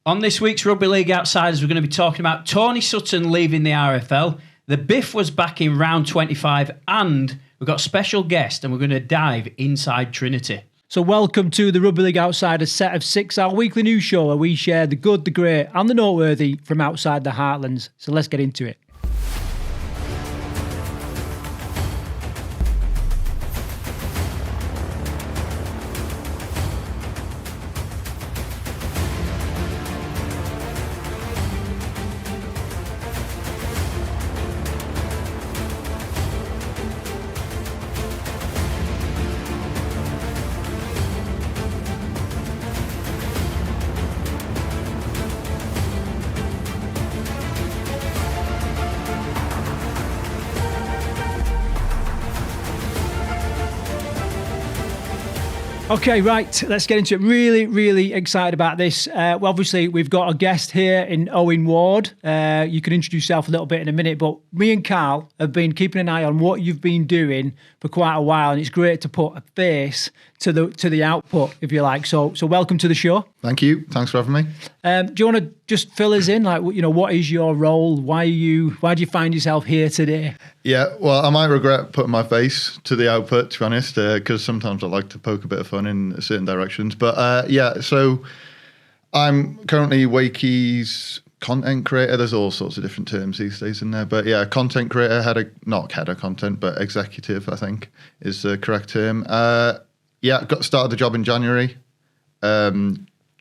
On this week's Rugby League Outsiders, we're going to be talking about Tony Sutton leaving the RFL. The Biff was back in round 25, and we've got a special guest, and we're going to dive inside Trinity. So welcome to the Rugby League Outsiders set of 6, our weekly news show where we share the good, the great and the noteworthy from outside the heartlands. So let's get into it. Okay, right, let's get into it. Really excited about this. Well, obviously, we've got a guest here in Owen Ward. You can introduce yourself a little bit in a minute, but me and Carl have been keeping an eye on what you've been doing for quite a while, and it's great to put a face to the output, if you like. So welcome to the show. Thank you. Thanks for having me. Do you want to just fill us in? Like, you know, what is your role? Why do you find yourself here today? Yeah, well, I might regret putting my face to the output, to be honest, because sometimes I like to poke a bit of fun in certain directions. But so I'm currently Wakey's content creator. There's all sorts of different terms these days in there. But yeah, content creator, not head of content, but executive, I think, is the correct term. Got started the job in January,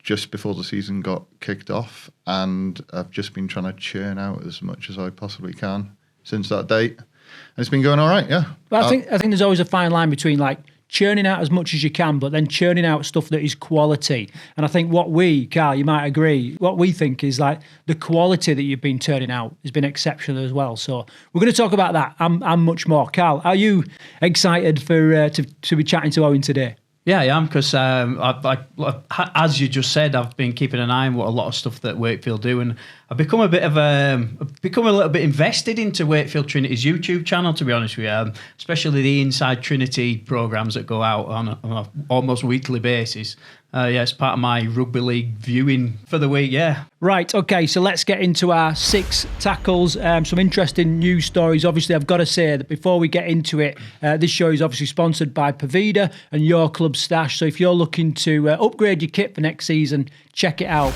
just before the season got kicked off, and I've just been trying to churn out as much as I possibly can since that date. And it's been going all right, yeah. But I think there's always a fine line between like churning out as much as you can, but then churning out stuff that is quality. And I think Carl, you might agree, what we think is like the quality that you've been turning out has been exceptional as well. So we're going to talk about that and much more. Carl, are you excited for to be chatting to Owen today? Yeah, I am, because as you just said, I've been keeping an eye on what a lot of stuff that Wakefield do, and I've become a little bit invested into Wakefield Trinity's YouTube channel, to be honest with you, especially the Inside Trinity programmes that go out on a almost weekly basis. It's part of my rugby league viewing for the week, yeah. Right, okay, so let's get into our 6 tackles. Some interesting news stories. Obviously, I've got to say that before we get into it, this show is obviously sponsored by Pavida and Your Club Stash. So if you're looking to upgrade your kit for next season, check it out.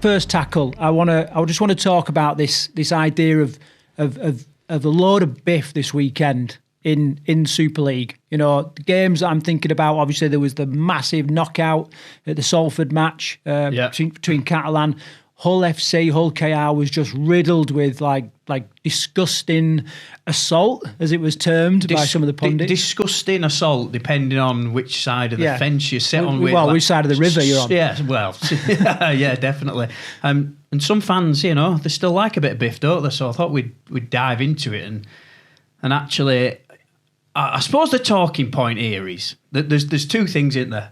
First tackle, I just want to talk about this idea of a load of Biff this weekend in Super League. You know, the games that I'm thinking about, obviously there was the massive knockout at the Salford match between Catalan. Hull FC, Hull KR was just riddled with like disgusting assault, as it was termed by some of the pundits. Disgusting assault, depending on which side of the fence you sit on. Well, which side of the river you're on. Yeah, well, yeah, definitely. And some fans, you know, they still like a bit of Biff, don't they? So I thought we'd dive into it and actually, I suppose the talking point here is that there's 2 things in there.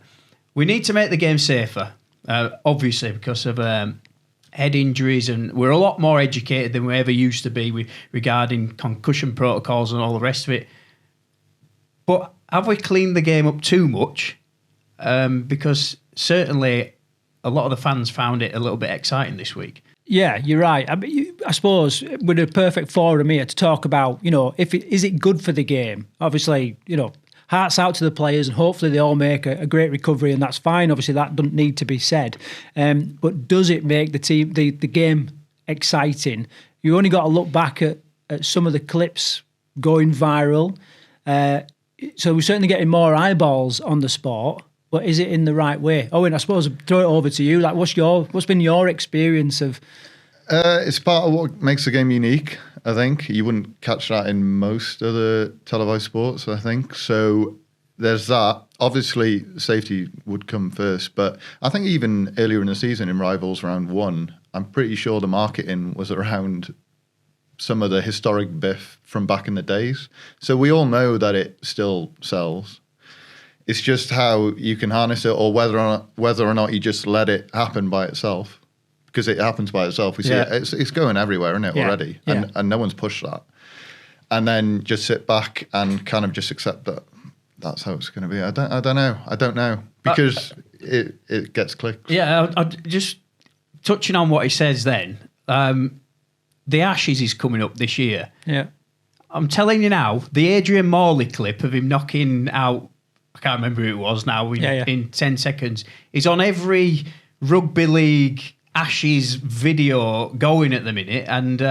We need to make the game safer, obviously, because of head injuries, and we're a lot more educated than we ever used to be regarding concussion protocols and all the rest of it. But have we cleaned the game up too much? Because certainly a lot of the fans found it a little bit exciting this week. Yeah, you're right. I suppose we're the perfect forum here to talk about, you know, is it good for the game? Obviously, you know, hearts out to the players, and hopefully they all make a great recovery, and that's fine. Obviously, that doesn't need to be said. But does it make the game exciting? You only got to look back at some of the clips going viral. So we're certainly getting more eyeballs on the sport. But is it in the right way? Owen, I suppose I'll throw it over to you. Like, what's been your experience of? It's part of what makes the game unique, I think. You wouldn't catch that in most of the televised sports, I think. So there's that. Obviously, safety would come first. But I think even earlier in the season, in Rivals Round 1, I'm pretty sure the marketing was around some of the historic Biff from back in the days. So we all know that it still sells. It's just how you can harness it, or whether or not you just let it happen by itself, because it happens by itself. We see it's going everywhere, isn't it, already? Yeah. And no one's pushed that. And then just sit back and kind of just accept that that's how it's going to be. I don't know because it gets clicks. Yeah, I just touching on what he says then. The Ashes is coming up this year. Yeah. I'm telling you now, the Adrian Morley clip of him knocking out, I can't remember who it was now, in 10 seconds, is on every rugby league Ashes video going at the minute. And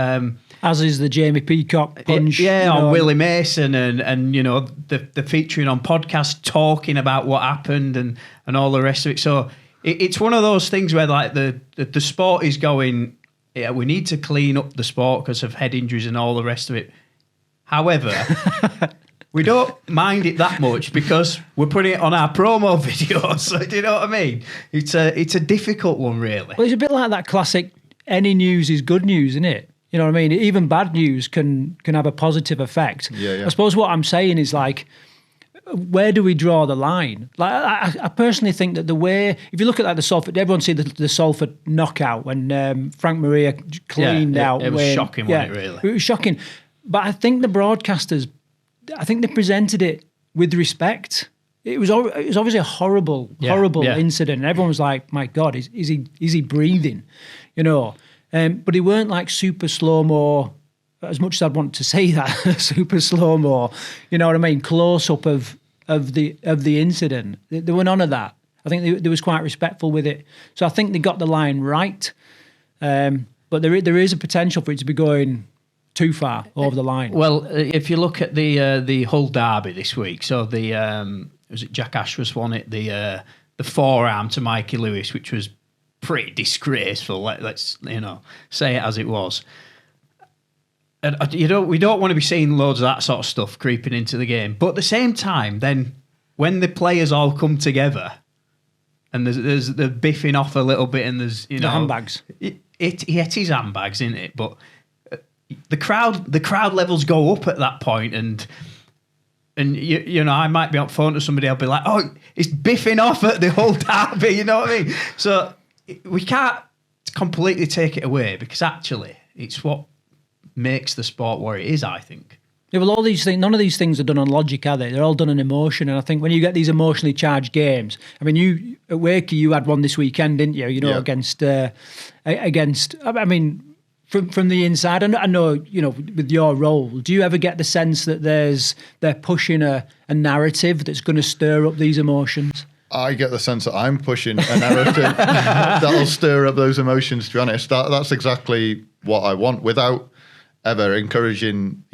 as is the Jamie Peacock punch. On Willie Mason and the featuring on podcasts talking about what happened and all the rest of it. So it's one of those things where like the sport is going, yeah, we need to clean up the sport because of head injuries and all the rest of it. However, we don't mind it that much because we're putting it on our promo videos. So, do you know what I mean? It's a difficult one, really. Well, it's a bit like that classic, any news is good news, isn't it? You know what I mean? Even bad news can have a positive effect. Yeah. I suppose what I'm saying is like, where do we draw the line? Like, I personally think that the way, if you look at like the Salford, everyone see the Salford knockout when Frank Maria cleaned out. It was shocking, wasn't it, really? It was shocking. But I think the broadcasters, I think they presented it with respect. It was obviously a horrible incident. And everyone was like, my God, is he breathing? You know? But he weren't like super slow-mo, as much as I'd want to say that, super slow-mo, you know what I mean, close-up of the incident. There were none of that. I think they was quite respectful with it. So I think they got the line right. But there is a potential for it to be going too far over the line. Well, if you look at the Hull derby this week, so was it Jack Ashworth won it, the forearm to Mikey Lewis, which was pretty disgraceful. Let's say it as it was. And we don't want to be seeing loads of that sort of stuff creeping into the game. But at the same time, then when the players all come together and there's the biffing off a little bit and there's the handbags. He hit his handbags, isn't it? But the crowd levels go up at that point, and I might be on phone to somebody. I'll be like, "Oh, it's biffing off at the whole derby." You know what I mean? So we can't completely take it away because actually, it's what makes the sport what it is, I think. Yeah, well, all these things, none of these things are done on logic, are they? They're all done on emotion. And I think when you get these emotionally charged games, I mean, you at Wakey, you had one this weekend, didn't you? Against. I mean, from the inside, I know, with your role, do you ever get the sense that they're pushing a narrative that's going to stir up these emotions? I get the sense that I'm pushing a narrative that'll stir up those emotions. To be honest, that's exactly what I want, without ever encouraging,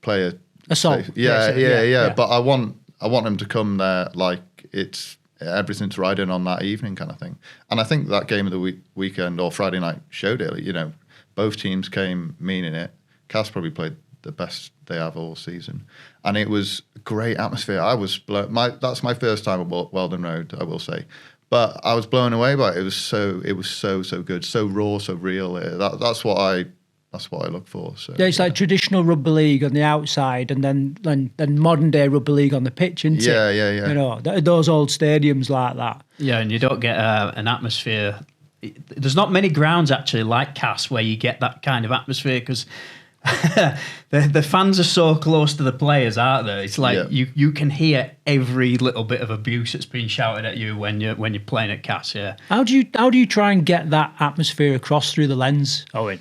player assault. Yeah. But I want them to come there like it's everything's riding on that evening kind of thing. And I think that game of the weekend or Friday night showed it. Both teams came meaning it. Cass probably played the best they have all season, and it was a great atmosphere. I was that's my first time at Weldon Road, I will say, but I was blown away by it. It was so good, so raw, so real. That's what I look for. So yeah, it's like traditional rugby league on the outside, and then modern day rugby league on the pitch, isn't it? Yeah. Those old stadiums like that. Yeah, and you don't get an atmosphere. There's not many grounds actually like Cass where you get that kind of atmosphere because the fans are so close to the players, aren't they? It's like you can hear every little bit of abuse that's being shouted at you when you're playing at Cass. Yeah. How do you try and get that atmosphere across through the lens, Owen?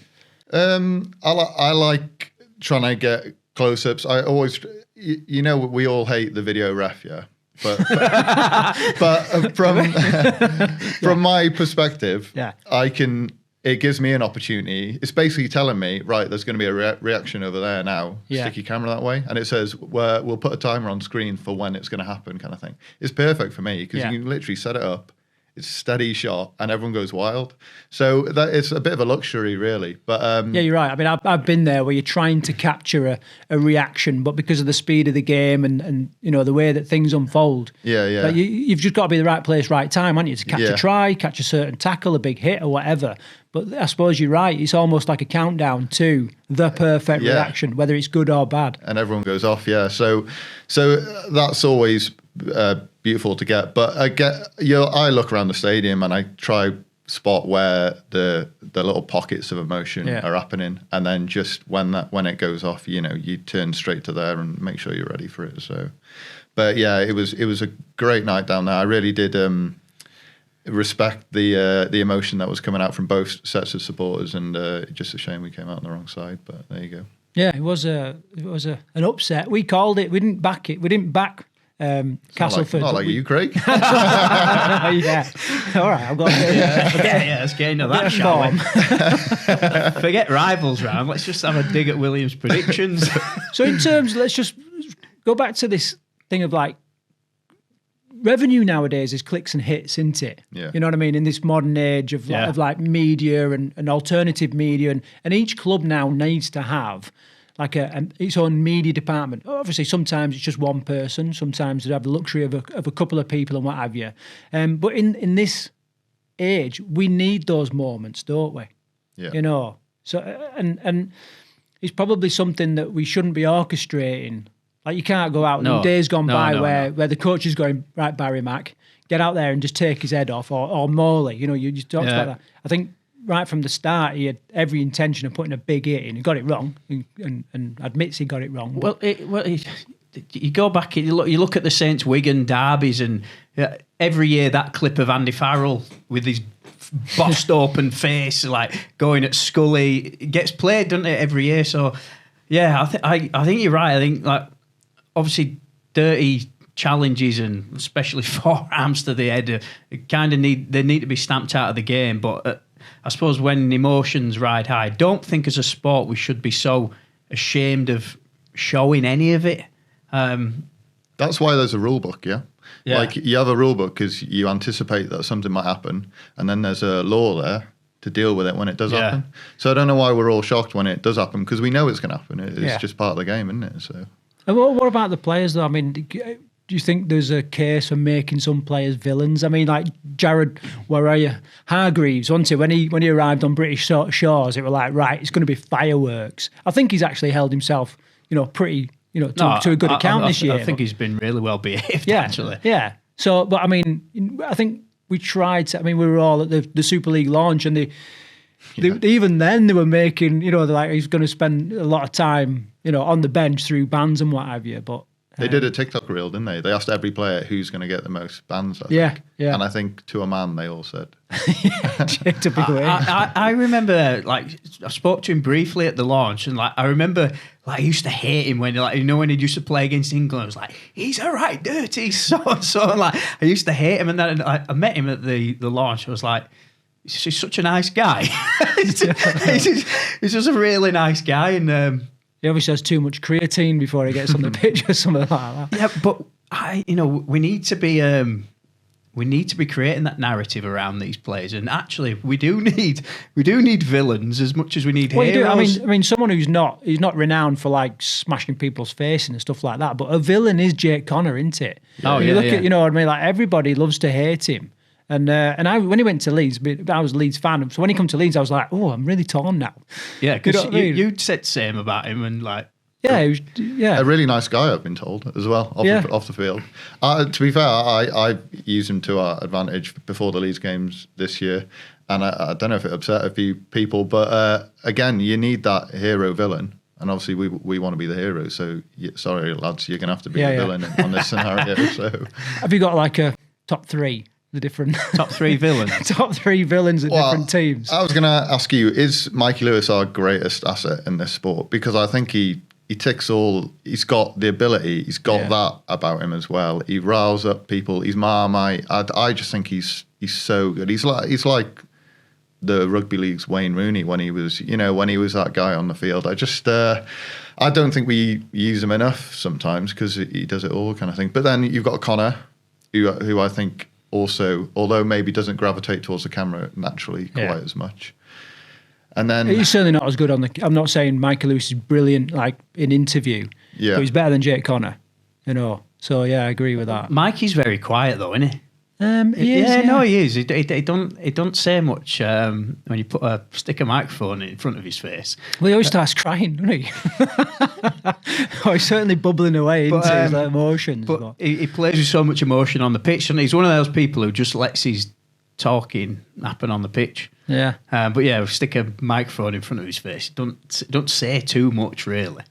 I like trying to get close-ups. I always, we all hate the video ref, yeah. But from my perspective, it gives me an opportunity. It's basically telling me, right, there's going to be a reaction over there now. Stick your camera that way, and it says we'll put a timer on screen for when it's going to happen, kind of thing. It's perfect for me because you can literally set it up. It's a steady shot, and everyone goes wild. So that it's a bit of a luxury, really. But yeah, you're right. I mean, I've been there where you're trying to capture a reaction, but because of the speed of the game and the way that things unfold, like you've just got to be the right place, right time, haven't you, to catch a try, catch a certain tackle, a big hit, or whatever. But I suppose you're right. It's almost like a countdown to the perfect reaction, whether it's good or bad. And everyone goes off. Yeah. So that's always beautiful to get. But I look around the stadium and I try spot where the little pockets of emotion are happening, and then just when it goes off, you turn straight to there and make sure you're ready for it. So, but yeah, it was a great night down there. I really did respect the emotion that was coming out from both sets of supporters, and just a shame we came out on the wrong side. But there you go. Yeah, it was an upset. We called it. We didn't back it. We didn't back Castleford. Not like you, Craig. Yeah. All right, I've got let's get into that, shall we? Forget rivals round. Let's just have a dig at Williams' predictions. So in terms, let's just go back to this thing of like revenue nowadays is clicks and hits, isn't it? Yeah. You know what I mean? In this modern age of like media and alternative media, and each club now needs to have like its own media department. Obviously, sometimes it's just one person. Sometimes they have the luxury of a couple of people and what have you. But in this age, we need those moments, don't we? Yeah. You know. So and it's probably something that we shouldn't be orchestrating. Like you can't go out. No. Days gone by No. where the coach is going, right, Barry Mack, get out there and just take his head off, or Morley. You know, you just talked about that. I think right from the start, he had every intention of putting a big hit in. He got it wrong, and admits he got it wrong. Well, you go back, you look at the Saints Wigan derbies, and every year that clip of Andy Farrell with his bossed open face, like going at Scully, it gets played, doesn't it, every year? So, yeah, I think you're right. I think like obviously dirty challenges and especially forearms to the head kind of need to be stamped out of the game, but. I suppose when emotions ride high, I don't think as a sport we should be so ashamed of showing any of it. That's why there's a rule book, yeah? Like you have a rule book because you anticipate that something might happen, and then there's a law there to deal with it when it does happen. So I don't know why we're all shocked when it does happen, because we know it's going to happen. It's just part of the game, isn't it? So. And what about the players, though? I mean, do you think there's a case for making some players villains? I mean, like Jared Hargreaves, wasn't it? When he arrived on British shores, it was like, right, it's going to be fireworks. I think he's actually held himself, pretty, to a good account this year. I think he's been really well behaved, actually. Yeah. So, but I mean, I think we tried to. I mean, we were all at the Super League launch, and even then they were making, like he's going to spend a lot of time, on the bench through bans and what have you, but. They did a TikTok reel, didn't they? They asked every player who's going to get the most bans. I think. And I think to a man, they all said. I remember, like, I spoke to him briefly at the launch, and like I remember, like, I used to hate him when, like, when he used to play against England. I was like, he's a right dirty so and so. Like, I used to hate him, and then I met him at the launch. I was like, he's such a nice guy. he's just a really nice guy, and. He obviously has too much creatine before he gets on the pitch or something like that. Yeah, but we need to be creating that narrative around these players, and actually we do need villains as much as we need heroes. I mean, someone he's not renowned for like smashing people's face and stuff like that. But a villain is Jake Connor, isn't it? Oh, you look at, what I mean, like everybody loves to hate him. And when he went to Leeds, I was a Leeds fan. So when he come to Leeds, I was like, oh, I'm really torn now. Yeah, because you said the same about him, and like, a really nice guy, I've been told as well off the field. To be fair, I used him to our advantage before the Leeds games this year, and I don't know if it upset a few people, but again, you need that hero villain. And obviously, we want to be the hero. So, sorry, lads, you're going to have to be the villain on this scenario. So, have you got like a top three? The different top three villains. Top three villains at different teams. I was going to ask you: is Mikey Lewis our greatest asset in this sport? Because I think he ticks all. He's got the ability. He's got that about him as well. He riles up people. He's Marmite. I just think he's so good. He's like the rugby league's Wayne Rooney when he was that guy on the field. I don't think we use him enough sometimes because he does it all kind of thing. But then you've got Connor, who I think. Also, although maybe doesn't gravitate towards the camera naturally quite as much. And then he's certainly not as good on the. I'm not saying Michael Lewis is brilliant, like in interview. But he's better than Jake Connor. So I agree with that. Mikey's very quiet though, isn't he? He is. He don't say much when you stick a microphone in front of his face. Well, he always starts crying, doesn't he? He's certainly bubbling away into his emotions. But he plays with so much emotion on the pitch, and he's one of those people who just lets his talking happen on the pitch. Yeah. But stick a microphone in front of his face. Don't say too much, really.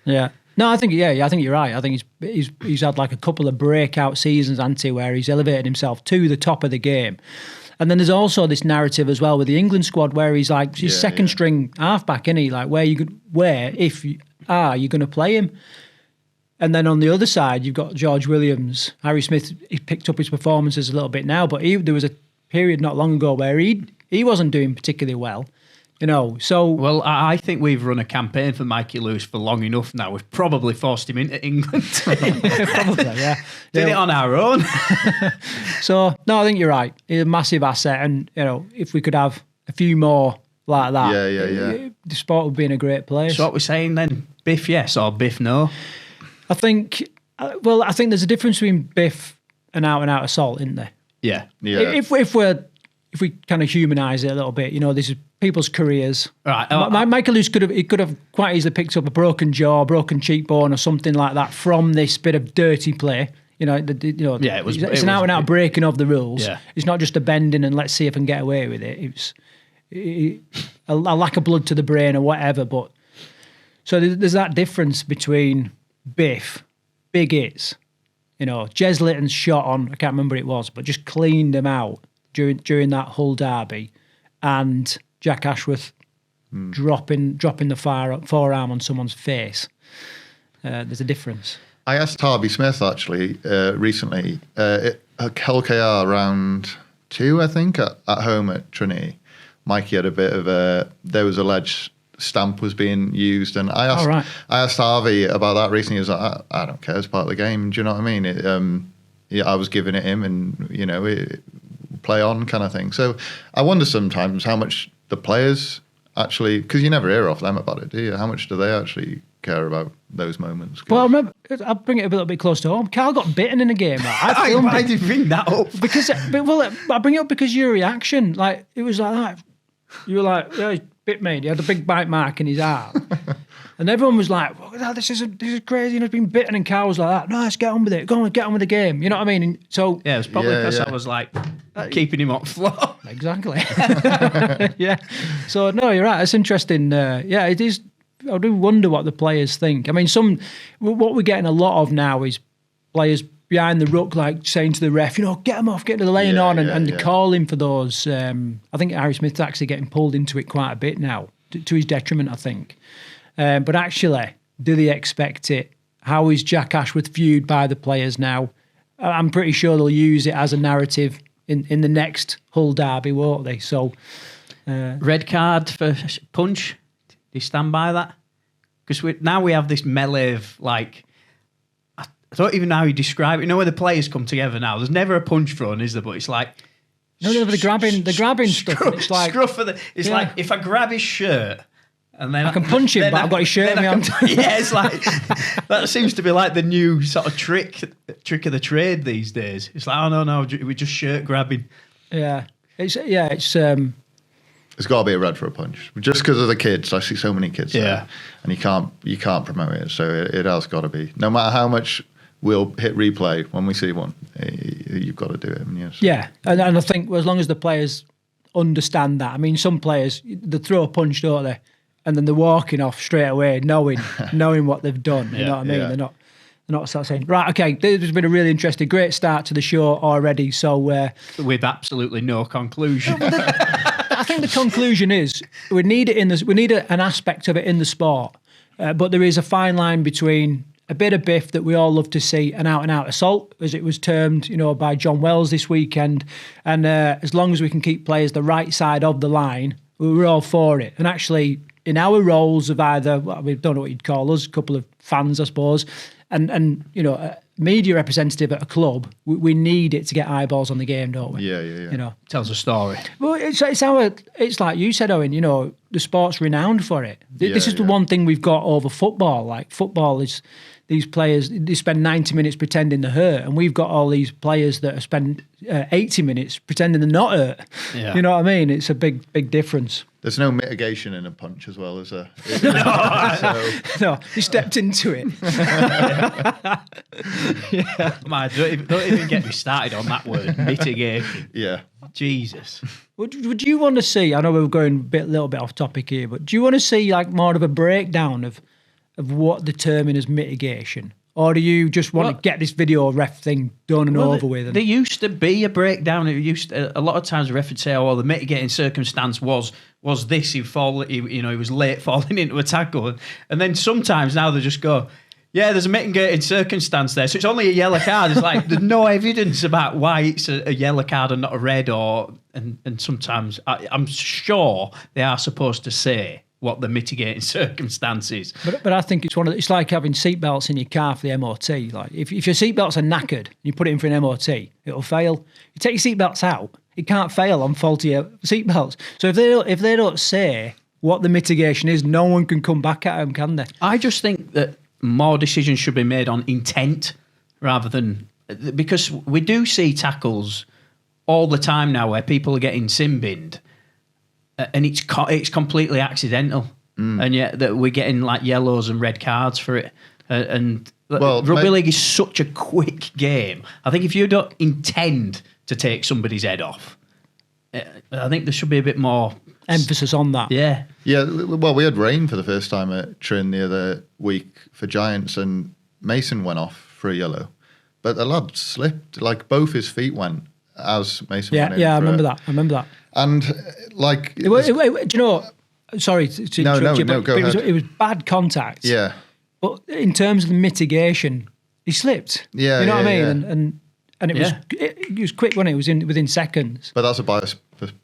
Yeah. No, I think you're right. I think he's had like a couple of breakout seasons, where he's elevated himself to the top of the game. And then there's also this narrative as well with the England squad where he's like second string halfback, isn't he? Like if you are, you're going to play him. And then on the other side, you've got George Williams. Harry Smith, he picked up his performances a little bit now, but there was a period not long ago where he wasn't doing particularly well. So... Well, I think we've run a campaign for Mikey Lewis for long enough now. We've probably forced him into England. Probably, yeah. Did it on our own. So, no, I think you're right. He's a massive asset. And, if we could have a few more like that, the sport would be in a great place. So what we're saying then, Biff yes or Biff no? I think there's a difference between Biff and out assault, isn't there? Yeah. If we kind of humanise it a little bit, this is people's careers. Right. Michael Lewis could have quite easily picked up a broken jaw, broken cheekbone, or something like that from this bit of dirty play. It's an out breaking of the rules. Yeah. It's not just a bending and let's see if I can get away with it. It's a lack of blood to the brain or whatever. But so there's that difference between Biff, big hits. Jez Litton's shot on, I can't remember what it was, but just cleaned him out during that Hull derby, and Jack Ashworth dropping the forearm on someone's face. There's a difference. I asked Harvey Smith actually recently, LKR round 2, I think, at home at Trinity. Mikey had a bit of there was alleged stamp was being used, and I asked Harvey about that recently. He was like, I don't care, it's part of the game. Do you know what I mean? I was giving it him, and play on kind of thing. So I wonder sometimes how much the players actually, because you never hear off them about it, do you? How much do they actually care about those moments? Well, I remember, I'll bring it a little bit close to home. Carl got bitten in a game. Why did you bring that up? I bring it up because your reaction, like, it was like that. You were like, yeah, he bit me. He had a big bite mark in his arm. And everyone was like, oh, this is crazy. He's been bitten. And Carl was like that. No, let's get on with it. Go on, get on with the game. You know what I mean? And so yeah, it was probably because I was like keeping him on floor. Exactly. Yeah. So no, you're right. It's interesting. Yeah, it is. I do wonder what the players think. I mean, what we're getting a lot of now is players behind the ruck, like saying to the ref, get him off, get to the lane on, and calling for those. I think Harry Smith's actually getting pulled into it quite a bit now, to his detriment, I think. But actually, do they expect it? How is Jack Ashworth viewed by the players now? I'm pretty sure they'll use it as a narrative in the next Hull derby, won't they? So, red card for punch. Do you stand by that? Because now we have this melee of like, I don't even know how you describe it. Where the players come together now. There's never a punch thrown, is there? But it's like, the grabbing stuff. It's like scruff of it's like if I grab his shirt. And then I can punch him, but I've got his shirt on me. Yeah, it's like that seems to be like the new sort of trick of the trade these days. It's like, oh no, we're just shirt grabbing. Yeah, it's It's got to be a red for a punch, just because of the kids. I see so many kids there, and you can't promote it. So it has got to be. No matter how much we'll hit replay when we see one, you've got to do it. Yes. Yeah, and I think as long as the players understand that. I mean, some players they throw a punch, don't they? And then they're walking off straight away, knowing what they've done. You know what I mean? Yeah. They're not sort of saying, right, okay, this has been a really interesting, great start to the show already. So with absolutely no conclusion. I think the conclusion is we need it an aspect of it in the sport, but there is a fine line between a bit of Biff that we all love to see, an out assault, as it was termed, by John Wells this weekend, and as long as we can keep players the right side of the line, we're all for it. And actually, in our roles of either, we don't know what you'd call us, a couple of fans, I suppose, and a media representative at a club, we need it to get eyeballs on the game, don't we? Yeah. Tells a story. Well, it's like you said, Owen, the sport's renowned for it. This is the one thing we've got over football. Like, football is, these players, they spend 90 minutes pretending they're hurt, and we've got all these players that spend 80 minutes pretending they're not hurt. Yeah. You know what I mean? It's a big difference. There's no mitigation in a punch as well, is there? No, he stepped into it. Yeah. Man, don't even get me started on that word, mitigation. Yeah. Jesus. Would you want to see, I know we're going a little bit off topic here, but do you want to see like more of a breakdown of of what the term as mitigation? Or do you just want to get this video ref thing done and over with? There used to be a breakdown. A lot of times the ref would say, "Oh, well, the mitigating circumstance was this. He was late falling into a tackle," and then sometimes now they just go, "Yeah, there's a mitigating circumstance there, so it's only a yellow card." It's like there's no evidence about why it's a yellow card and not a red. And sometimes I'm sure they are supposed to say what the mitigating circumstance is. But I think it's like having seatbelts in your car for the MOT. Like if your seatbelts are knackered and you put it in for an MOT, it'll fail. You take your seatbelts out, it can't fail on faulty seatbelts. So if they don't say what the mitigation is, no one can come back at them, can they? I just think that more decisions should be made on intent rather than, because we do see tackles all the time now where people are getting sin-binned and it's completely accidental, and yet that we're getting like yellows and red cards for it. Rugby league is such a quick game. I think if you don't intend to take somebody's head off, I think there should be a bit more emphasis on that. Yeah. Well, we had rain for the first time at Trin the other week for Giants, and Mason went off for a yellow, but the lad slipped. Like both his feet went as Mason went in. Yeah, I remember that. And like, do you know? Sorry to interrupt you, but go ahead. It was bad contact. Yeah, but in terms of the mitigation, he slipped. Yeah, you know what I mean. Yeah. And it was quick when it was within seconds. But that's a biased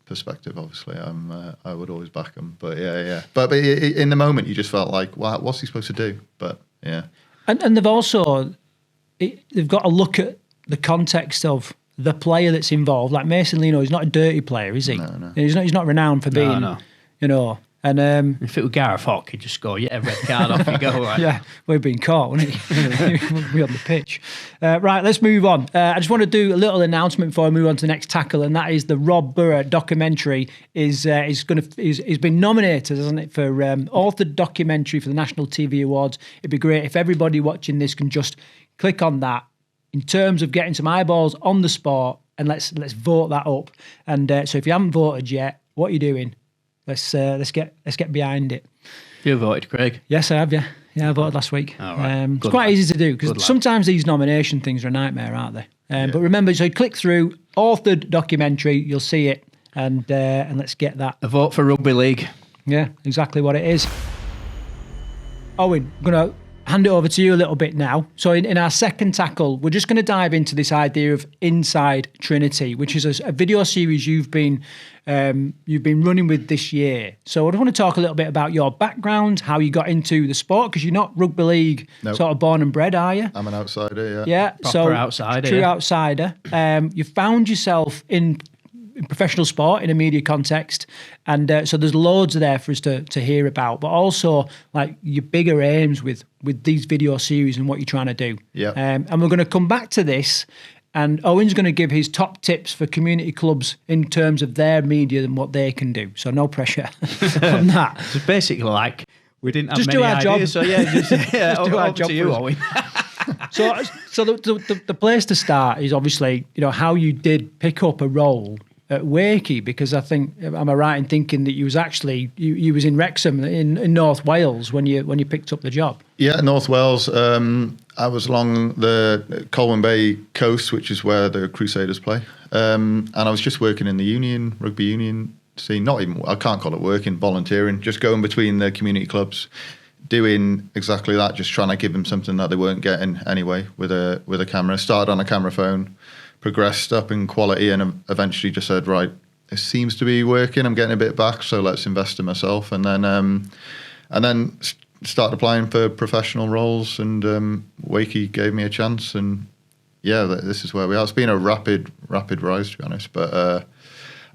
perspective, obviously. I would always back him. But yeah. But in the moment, you just felt like, wow, what's he supposed to do? But yeah. And they've also they've got to look at the context of the player that's involved. Like Mason Lino, he's not a dirty player, is he? No. He's not renowned for being, you know. And if it were Gareth Hock, he'd just go, red card, off you go. Right? Yeah, we've been caught, wouldn't he? We're on the pitch. Right, let's move on. I just want to do a little announcement before I move on to the next tackle, and that is the Rob Burrow documentary is been nominated, hasn't it, for authored documentary for the National TV Awards. It'd be great if everybody watching this can just click on that in terms of getting some eyeballs on the sport, and let's vote that up. And so if you haven't voted yet, what are you doing? Let's get behind it. You voted, Craig? Yes, I have. Yeah, I voted last week. All right. It's quite easy to do because sometimes these nomination things are a nightmare, aren't they? But remember, so you click through authored documentary, you'll see it, and let's get that. A vote for Rugby League. Yeah, exactly what it is. Owen, I'm going to hand it over to you a little bit now. So in our second tackle, we're just going to dive into this idea of Inside Trinity, which is a video series you've been running with this year. So I just want to talk a little bit about your background, how you got into the sport, because you're not rugby league sort of born and bred, are you? I'm an outsider, yeah. Yeah, Proper outsider. True outsider. You found yourself in professional sport in a media context, and so there's loads there for us to hear about, but also like your bigger aims with these video series and what you're trying to do. Yeah. And we're going to come back to this, and Owen's going to give his top tips for community clubs in terms of their media and what they can do. So no pressure on that. It's basically like we didn't have just many do our ideas, job. so yeah, just do our job to you, for Owen. So the place to start is obviously, you know, how you did pick up a role at Wakey, because I think, am I right in thinking that you was actually you was in Wrexham in North Wales when you picked up the job? Yeah, North Wales. I was along the Colwyn Bay coast, which is where the Crusaders play, and I was just working in the rugby union scene. Not even, I can't call it working, volunteering, just going between the community clubs, doing exactly that, just trying to give them something that they weren't getting anyway with a camera. Started on a camera phone, progressed up in quality, and eventually just said, right, it seems to be working. I'm getting a bit back, so let's invest in myself. And then started applying for professional roles, and Wakey gave me a chance. And yeah, this is where we are. It's been a rapid rise, to be honest. But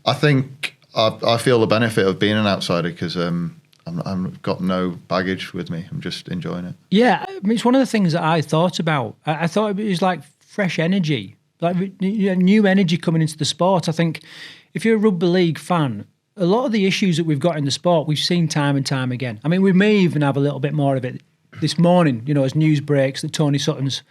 I think I feel the benefit of being an outsider because I've got no baggage with me. I'm just enjoying it. Yeah, I mean, it's one of the things that I thought about. I thought it was like fresh energy. Like new energy coming into the sport. I think if you're a rugby league fan, a lot of the issues that we've got in the sport, we've seen time and time again. I mean, we may even have a little bit more of it this morning, you know, as news breaks that Tony Sutton's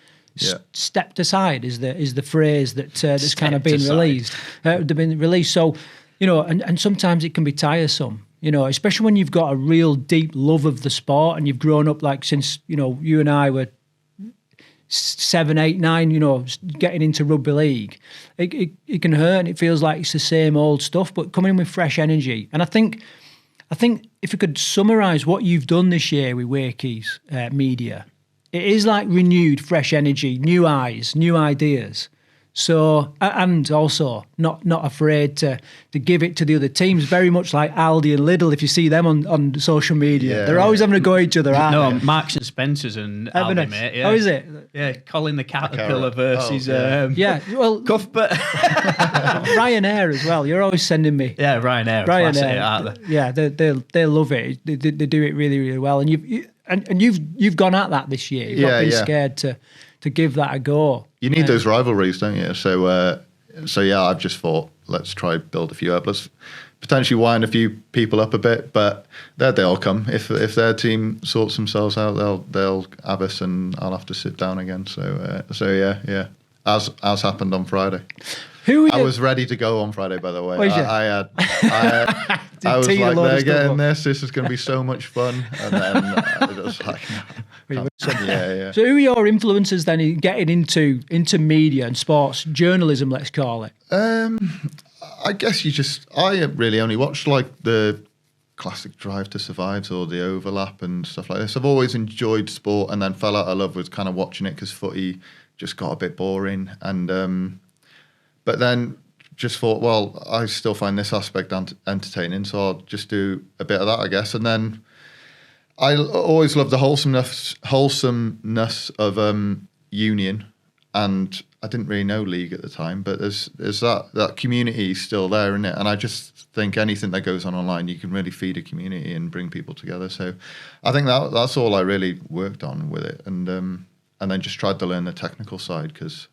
stepped aside is the phrase that's kind of been released. They've been released. So, you know, and sometimes it can be tiresome. You know, especially when you've got a real deep love of the sport and you've grown up like since, you know, you and I were 7, 8, 9, you know, getting into rugby league. It can hurt and it feels like it's the same old stuff, but coming in with fresh energy. And I think if we could summarise what you've done this year with Wakey's media, it is like renewed, fresh energy, new eyes, new ideas. So, and also not afraid to give it to the other teams, very much like Aldi and Lidl, if you see them on social media. Yeah, they're always having a go at each other, aren't they? Marks and Spencer's and Aldi, mate. Yeah. Oh, is it? Yeah, Colin the Caterpillar versus... well... Cuthbert. Ryanair as well. You're always sending me... Yeah, Ryanair. Classic, aren't they? Yeah, they love it. They do it really, really well. And you've gone at that this year. You've not been scared to give that a go. You need those rivalries, don't you? So yeah, I've just thought, let's try build a few up. Let's potentially wind a few people up a bit, but they'll come. If their team sorts themselves out, they'll have us, and I'll have to sit down again. So yeah. As happened on Friday. I was ready to go on Friday, by the way. I was like, they're getting this. This is going to be so much fun. And then I was like, yeah. So who are your influences then in getting into media and sports journalism, let's call it? I guess I really only watched like the classic Drive to Survive or the Overlap and stuff like this. I've always enjoyed sport and then fell out of love with kind of watching it because footy just got a bit boring. And but then just thought, well, I still find this aspect entertaining, so I'll just do a bit of that, I guess. And then I always loved the wholesomeness of union, and I didn't really know league at the time, but there's that community still there, isn't it? And I just think anything that goes on online, you can really feed a community and bring people together. So I think that's all I really worked on with it, and then just tried to learn the technical side because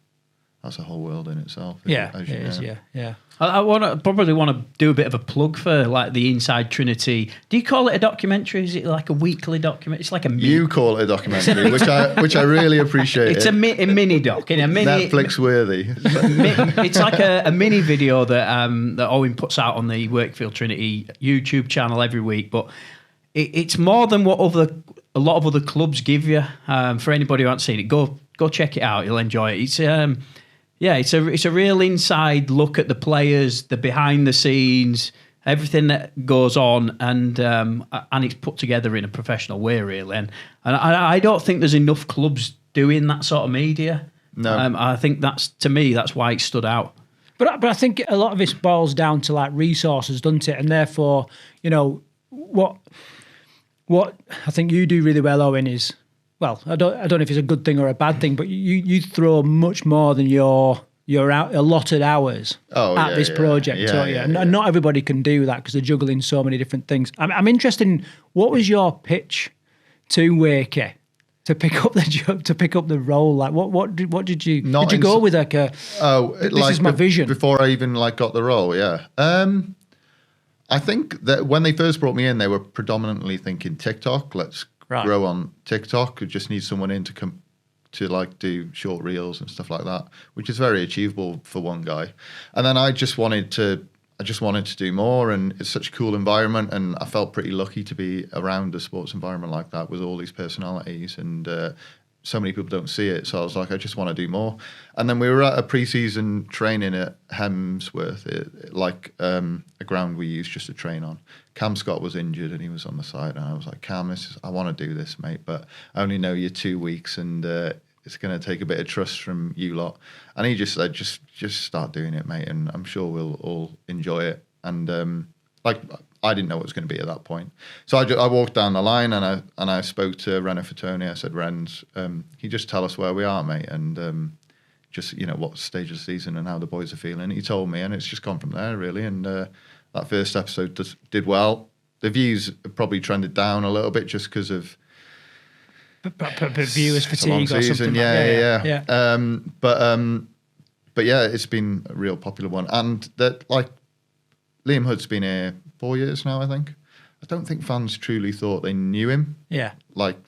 that's a whole world in itself. Yeah, as it is. Yeah. I probably want to do a bit of a plug for like the Inside Trinity. Do you call it a documentary? Is it like a weekly documentary? It's like a you call it a documentary, which I really appreciate. It's a mini doc, in a mini Netflix worthy. It's like a mini video that Owen puts out on the Wakefield Trinity YouTube channel every week, but it's more than what a lot of other clubs give you. For anybody who hasn't seen it, go check it out. You'll enjoy it. It's a real inside look at the players, the behind the scenes, everything that goes on, and it's put together in a professional way, really. And I don't think there's enough clubs doing that sort of media. No, I think that's why it stood out. But I think a lot of this boils down to like resources, doesn't it? And therefore, you know, what I think you do really well, Owen, is, well, I don't know if it's a good thing or a bad thing, but you throw much more than your allotted hours at this project, don't you? And not everybody can do that because they're juggling so many different things. I'm interested in, what was your pitch to Wakey to pick up the role? Like, what did you go with like a? This is my vision before I even got the role. Yeah. I think that when they first brought me in, they were predominantly thinking TikTok. Let's grow on TikTok. We just need someone in to come to do short reels and stuff like that, which is very achievable for one guy. And then I just wanted to do more, and it's such a cool environment, and I felt pretty lucky to be around a sports environment like that with all these personalities, and so many people don't see it. So I was like, I just want to do more. And then we were at a pre-season training at Hemsworth, a ground we used just to train on. Cam Scott was injured and he was on the side, and I was like, Cam, I want to do this, mate, but I only know you 2 weeks, and it's going to take a bit of trust from you lot. And he just said, just start doing it, mate, and I'm sure we'll all enjoy it. And I didn't know what it was going to be at that point. So I walked down the line and I spoke to Renner Fatoni. I said, Renz, can you just tell us where we are, mate? And just, what stage of the season and how the boys are feeling. He told me, and it's just gone from there, really. And that first episode did well. The views probably trended down a little bit just because of viewers fatigue or something. Yeah. But yeah, it's been a real popular one. And that, Liam Hood's been here 4 years now, I think. I don't think fans truly thought they knew him. Yeah.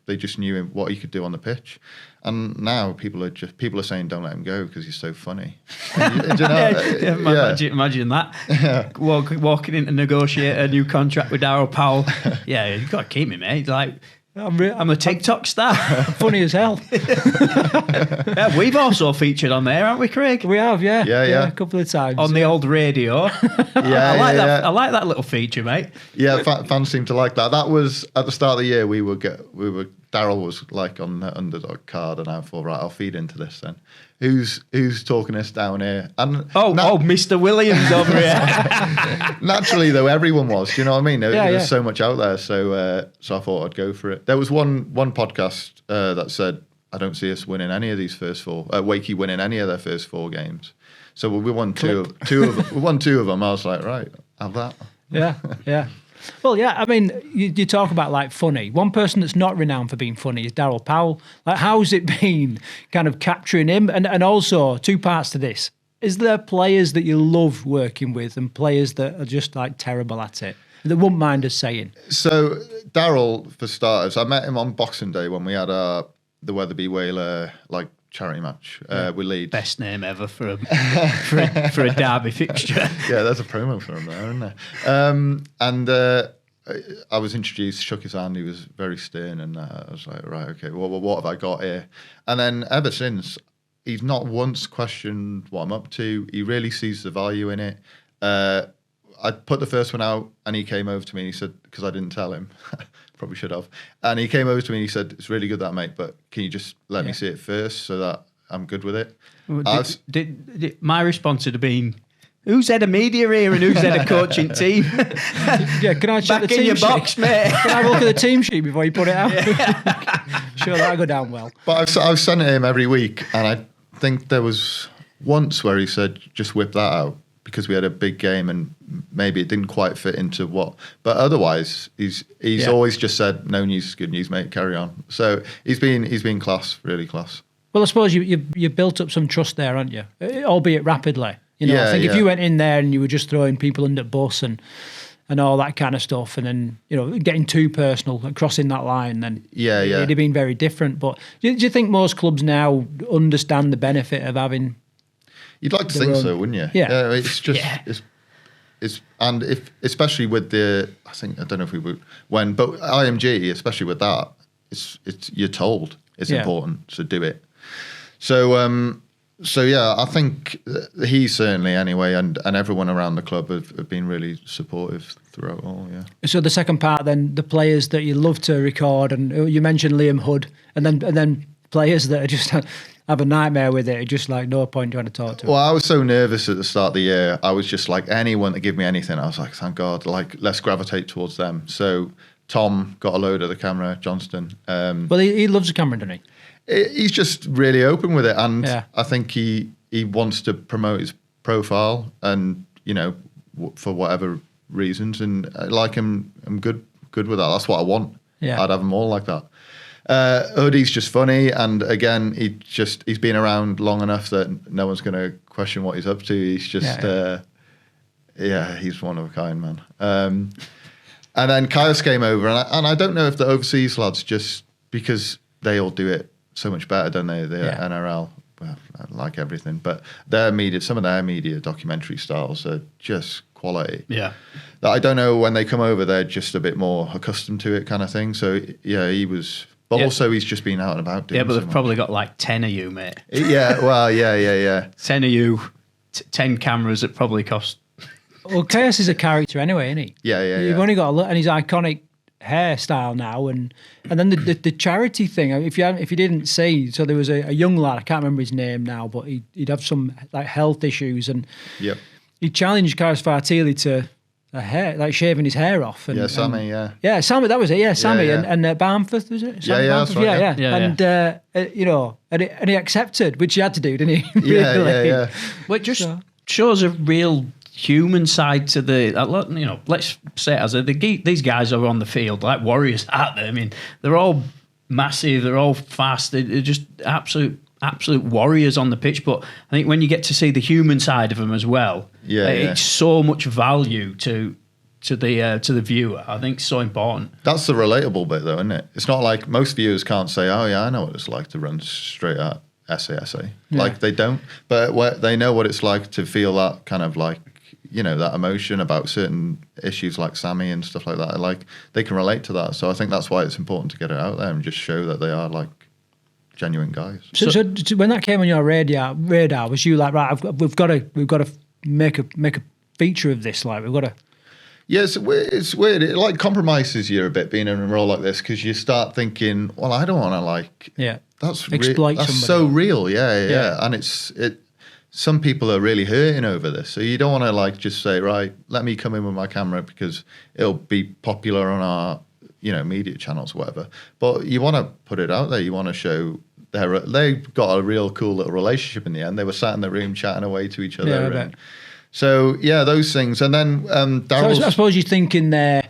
They just knew him, what he could do on the pitch. And now people are saying don't let him go because he's so funny. And do you know, Imagine that. Yeah. Walking in to negotiate a new contract with Darryl Powell. Yeah, you've got to keep me, mate. Like, I'm a TikTok star. Funny as hell. Yeah, we've also featured on there, haven't we, Craig? We have, yeah. Yeah. A couple of times. On the old radio. I like that little feature, mate. Yeah, fans seem to like that. That was at the start of the year. Darryl was like on the underdog card, and I thought, right, I'll feed into this then. Who's talking us down here? And Mr. Williams over here. Naturally, though, everyone was. Do you know what I mean? There was so much out there, so I thought I'd go for it. There was one podcast that said, I don't see us winning any of these first four. Wakey winning any of their first 4 games. So we won two of them. We won 2 of them. I was like, right, have that. Yeah. Well, yeah, I mean, you talk about like funny. One person that's not renowned for being funny is Darryl Powell. Like, how's it been kind of capturing him? And also, 2 parts to this. Is there players that you love working with and players that are just like terrible at it? That wouldn't mind us saying. So, Darryl, for starters, I met him on Boxing Day when we had the Wetherby Whaler charity match with Leeds. Best name ever for a derby fixture. Yeah, there's a promo for him there, isn't there? I was introduced, shook his hand. He was very stern, and I was like, right, okay, what have I got here? And then ever since, he's not once questioned what I'm up to. He really sees the value in it. I put the first one out, and he came over to me and he said, because I didn't tell him, probably should have, and he came over to me and he said, it's really good that, mate, but can you just let me see it first so that I'm good with it? My response would have been, who's head of media here and who's head of coaching team? Yeah, can I check Back the team in your sheet? box, mate. Can I have a look at the team sheet before you put it out? Sure, that'll go down well. But I've sent it him every week, and I think there was once where he said, just whip that out, because we had a big game and maybe it didn't quite fit into what. But otherwise, he's always just said, no news is good news, mate, carry on. So he's been class, really class. Well, I suppose you built up some trust there, haven't you? Albeit rapidly. You know, I think if you went in there and you were just throwing people under the bus and all that kind of stuff, and then, you know, getting too personal and crossing that line, then it'd have been very different. But do you think most clubs now understand the benefit of having... You'd like to think so, wouldn't you? Yeah. It's just... And especially with the... I don't know if we would... but IMG, especially with that, it's you're told it's important to do it. So I think he certainly, anyway, and everyone around the club have been really supportive throughout it all, yeah. So the second part then, the players that you love to record, and you mentioned Liam Hood, and then players that are just have a nightmare with it, just like no point trying to talk to them. Well, I was so nervous at the start of the year. I was just like, anyone to give me anything, I was like, thank God, like, let's gravitate towards them. So Tom got a load of the camera, Johnston. Well, he loves the camera, doesn't he? He's just really open with it, and I think he wants to promote his profile, and, you know, for whatever reasons, and like I'm good with that. That's what I want. I'd have them all like that. Hoodie's just funny, and again, he's been around long enough that no one's going to question what he's up to. He's just he's one of a kind, man. And then Caius came over, and I don't know if the overseas lads, just because they all do it so much better, don't they? The NRL, well, like everything, but some of their media documentary styles are just quality. Yeah, that I don't know, when they come over, they're just a bit more accustomed to it, kind of thing. So yeah, he was. But also, he's just been out and about doing. Yeah, but they've probably got like 10 of you, mate. Yeah, well, yeah. 10 of you, 10 cameras that probably cost. Well, Caius is a character anyway, isn't he? Yeah. You've only got a look, and his iconic hairstyle now, and then the charity thing. If you didn't see, so there was a young lad, I can't remember his name now, but he'd have some like health issues, and he challenged Caius Fartili to a hair, like shaving his hair off. And, Sammy, Sammy, that was it. Yeah, Sammy, yeah. And Barmforth, was it? Sammy Barmforth? That's right, And you know, and he accepted, which he had to do, didn't he? Really? Yeah. Well, it just shows a real human side to the, you know, let's say it as these guys are on the field like warriors, aren't they? I mean, they're all massive, they're all fast, they're just absolute warriors on the pitch. But I think when you get to see the human side of them as well, it's so much value to to the viewer. I think it's so important. That's the relatable bit, though, isn't it? It's not like most viewers can't say, "Oh yeah, I know what it's like to run straight at SASA." Like they don't, but they know what it's like to feel that kind of like, you know, that emotion about certain issues like Sammy and stuff like that. Like they can relate to that. So I think that's why it's important to get it out there and just show that they are like genuine guys. So when that came on your radar, was you like, right, we've got to make a feature of this, like we've got to. Yeah, it's weird. It like compromises you a bit being in a role like this because you start thinking, well, I don't want to like. Yeah. That's exploit that's somebody. so real. Yeah. And some people are really hurting over this. So you don't want to like just say, right, let me come in with my camera because it'll be popular on our, you know, media channels, whatever. But you want to put it out there. You want to show they've got a real cool little relationship in the end. They were sat in the room chatting away to each other. Yeah, I and, bet. so yeah, those things. And then Daryl's... So I suppose you're thinking there,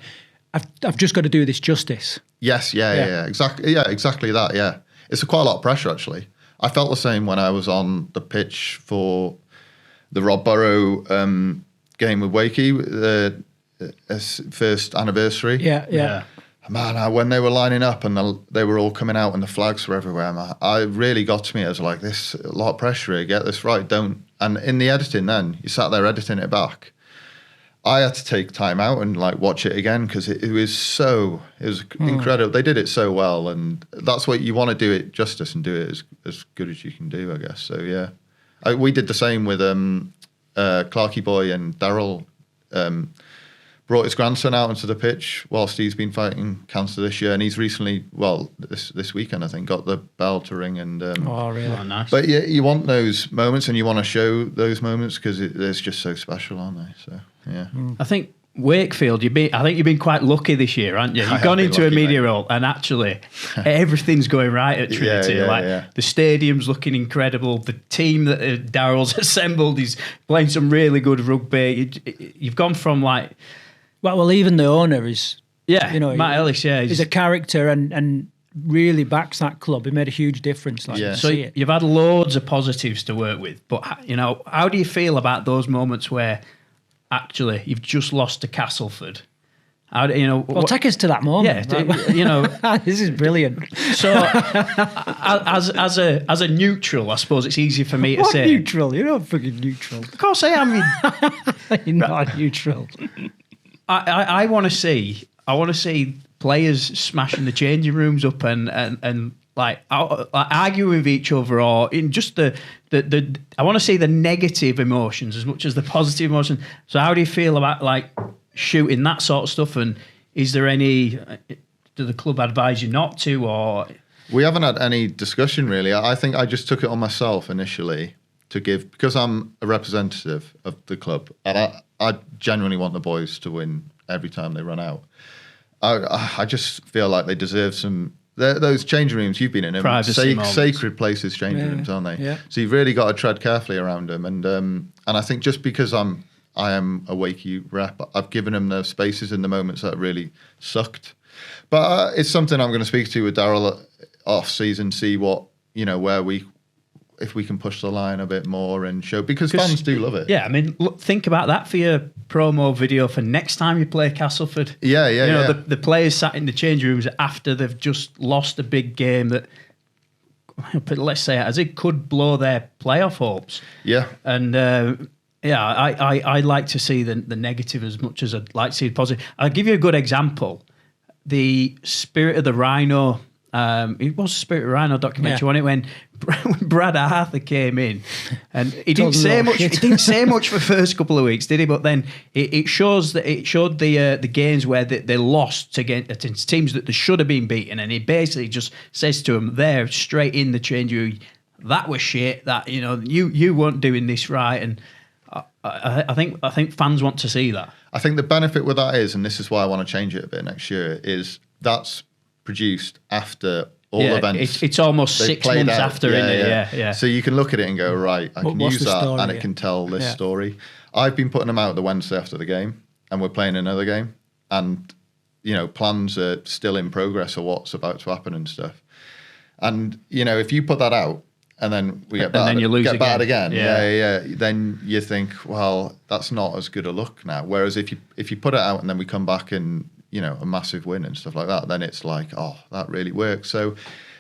I've just got to do this justice. Yes, yeah, exactly. Yeah, exactly that. Yeah, it's quite a lot of pressure actually. I felt the same when I was on the pitch for the Rob Burrow game with Wakey, the first anniversary. Yeah. Man, when they were lining up and they were all coming out and the flags were everywhere, man, it really got to me. I was like, this a lot of pressure here. Get this right, don't. And in the editing, then you sat there editing it back. I had to take time out and like watch it again because it was incredible. They did it so well, and that's what you want to do it justice and do it as good as you can do, I guess. So yeah, we did the same with Clarky Boy and Daryl. Brought his grandson out onto the pitch whilst he's been fighting cancer this year, and he's recently, this weekend I think, got the bell to ring. And oh, really? Oh, nice. But yeah, you want those moments, and you want to show those moments because they're just so special, aren't they? So yeah. I think Wakefield, you've been quite lucky this year, haven't you? You've gone into a media role, and actually everything's going right at Trinity. The stadium's looking incredible. The team that Daryl's assembled is playing some really good rugby. You've gone from like. Well, even the owner is, you know, Matt Ellis, he's a character and really backs that club. He made a huge difference. So you've had loads of positives to work with, but you know, how do you feel about those moments where actually you've just lost to Castleford? How do, you know? Well, take us to that moment. Yeah, you know, this is brilliant. So, as a neutral, I suppose it's easy for me to what say. Neutral? You're not fucking neutral. Of course I am. You're not neutral. I want to see players smashing the changing rooms up and like arguing with each other, or in just the I want to see the negative emotions as much as the positive emotions. So how do you feel about like shooting that sort of stuff? And is there any? Do the club advise you not to? Or we haven't had any discussion really. I think I just took it on myself initially to give, because I'm a representative of the club, and I genuinely want the boys to win every time they run out. I just feel like they deserve some. Those changing rooms, you've been in them, sacred places, changing rooms, aren't they? Yeah. So you've really got to tread carefully around them, and I think just because I am a Wakey rep, I've given them the spaces in the moments that really sucked. But it's something I'm going to speak to with Daryl off season, see what, you know, if we can push the line a bit more and show, because fans do love it. Yeah, I mean, look, think about that for your promo video for next time you play Castleford. Yeah. You know, the players sat in the change rooms after they've just lost a big game that, let's say it as it could blow their playoff hopes. Yeah. And I like to see the negative as much as I'd like to see the positive. I'll give you a good example. The Spirit of the Rhino. It was a Spirit of Rhino documentary, wasn't it, when Brad Arthur came in, and he didn't say much. He didn't say much for the first couple of weeks, did he? But then it showed the games where they lost against teams that they should have been beaten, and he basically just says to them there straight in the change room, that was shit. That, you know, you weren't doing this right, and I think fans want to see that. I think the benefit with that is, and this is why I want to change it a bit next year, is that's produced after all events. It's almost 6 months after, isn't it? Yeah. So you can look at it and go, right, I can use that story, and it can tell this story. I've been putting them out the Wednesday after the game, and we're playing another game, and you know, plans are still in progress of what's about to happen and stuff. And you know, if you put that out and then we get And battered, then you lose battered again. again. Yeah. Then you think, well, that's not as good a look now. Whereas if you put it out and then we come back and, a massive win and stuff like that, then it's like, oh, that really works. So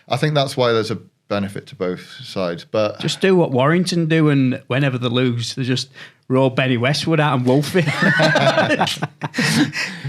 I think that's why there's a benefit to both sides. But just do what Warrington do, and whenever they lose, they just roll Benny Westwood out and Wolfie.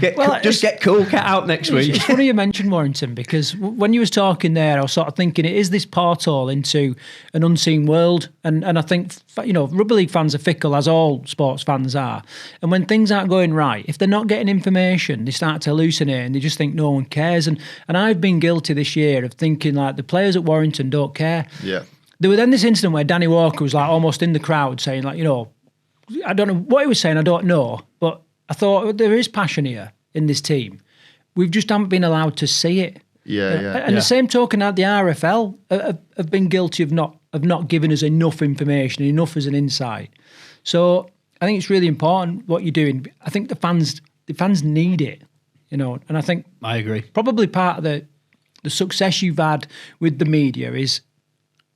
Get Cool Cat out next week. It's funny you mentioned Warrington, because when you was talking there, I was sort of thinking, it is this portal into an unseen world, and I think rugby league fans are fickle, as all sports fans are, and when things aren't going right, if they're not getting information, they start to hallucinate and they just think no one cares. And I've been guilty this year of thinking like the players at Warrington don't care. Yeah. There was then this incident where Danny Walker was like almost in the crowd saying like, I don't know what he was saying, I don't know, but I thought there is passion here in this team. We just haven't been allowed to see it. And the same token, the RFL have been guilty of not giving us enough information, enough as an insight. So I think it's really important what you're doing. I think the fans need it, and I think I agree. Probably part of the success you've had with the media is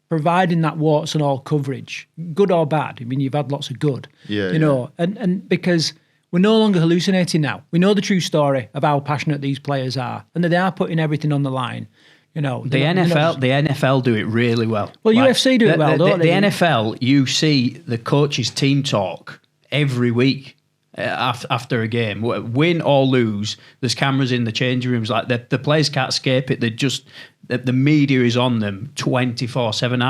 providing that warts and all coverage, good or bad. I mean, you've had lots of good, and because we're no longer hallucinating now. We know the true story of how passionate these players are, and that they are putting everything on the line. The NFL do it really well. Well, UFC do it well, don't they? The NFL, you see the coaches' team talk every week after a game, win or lose. There's cameras in the changing rooms. Like the players can't escape it. The media is on them 24/7.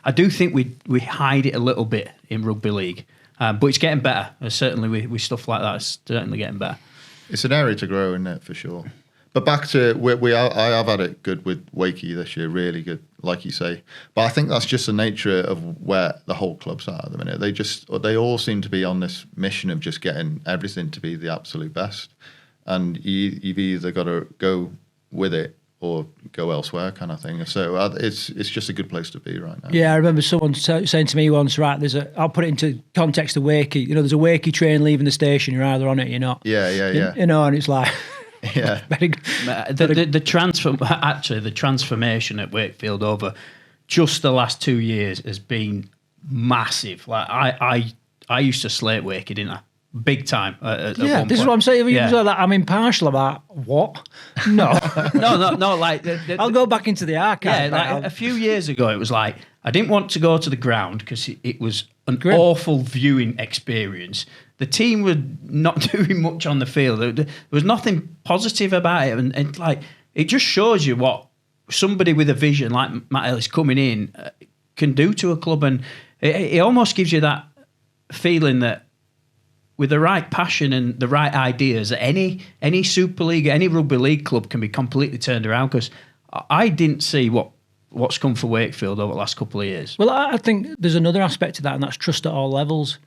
I do think we hide it a little bit in rugby league, but it's getting better. Certainly with stuff like that, it's certainly getting better. It's an area to grow in it for sure. But back to I have had it good with Wakey this year, really good, like you say. But I think that's just the nature of where the whole club's at the minute. They all seem to be on this mission of just getting everything to be the absolute best, and you've either got to go with it or go elsewhere, kind of thing. So it's just a good place to be right now. Yeah, I remember someone saying to me once, right, I'll put it into context of Wakey. There's a Wakey train leaving the station. You're either on it or you're not. Yeah. And it's like. Yeah, the transformation at Wakefield over just the last 2 years has been massive. Like I used to slate Wakey, didn't I? Big time. At one point. This is what I'm saying. I'm impartial about what? No, no. Like I'll go back into the archive. Yeah, like a few years ago, it was like I didn't want to go to the ground because it was an awful viewing experience. The team were not doing much on the field. There was nothing positive about it, and like it just shows you what somebody with a vision like Matt Ellis coming in can do to a club, and it almost gives you that feeling that with the right passion and the right ideas, any Super League, any rugby league club can be completely turned around. Because I didn't see what's come for Wakefield over the last couple of years. Well, I think there's another aspect to that, and that's trust at all levels.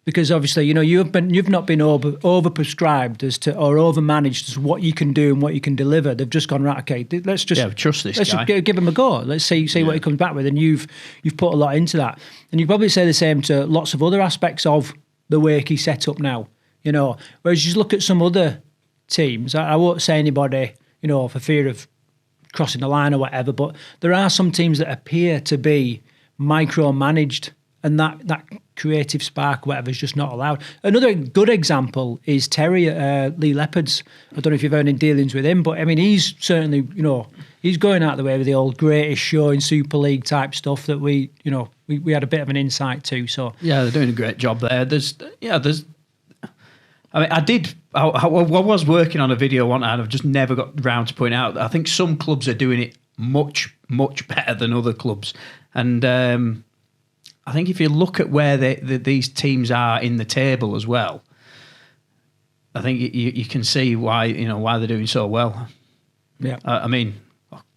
Because obviously, you've not been overprescribed as to or overmanaged as to what you can do and what you can deliver. They've just gone, right, okay, let's just trust this guy. Just give him a go. Let's see what he comes back with. And you've put a lot into that. And you probably say the same to lots of other aspects of the Wakey setup now. Whereas you look at some other teams, I won't say anybody, for fear of crossing the line or whatever, but there are some teams that appear to be micromanaged, and that creative spark, whatever, is just not allowed. Another good example is Terry at Lee Leopards. I don't know if you've had any dealings with him, but I mean, he's certainly, he's going out the way with the old greatest show in Super League type stuff that we had a bit of an insight to. So yeah, they're doing a great job there. I was working on a video one night and I've just never got round to point out. I think some clubs are doing it much, much better than other clubs. And I think if you look at where these teams are in the table as well, I think you can see why they're doing so well. Yeah, I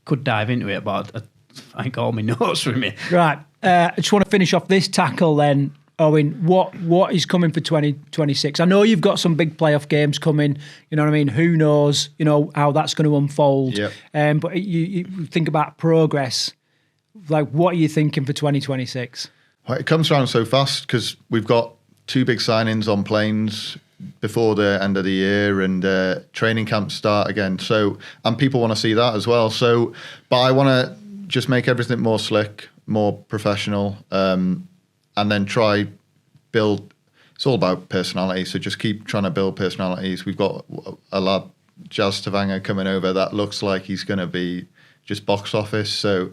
could dive into it, but I think all my notes from me. Right, I just want to finish off this tackle then, Owen. What is coming for 2026? I know you've got some big playoff games coming. You know what I mean? Who knows? How that's going to unfold. Yep. But you think about progress. Like, what are you thinking for 2026? Well, it comes around so fast because we've got 2 big signings on planes before the end of the year, and training camps start again. So, and people want to see that as well. So, but I want to just make everything more slick, more professional, and then try build. It's all about personality, so just keep trying to build personalities. We've got a lad, Jazz Tavanga, coming over that looks like he's going to be just box office. So,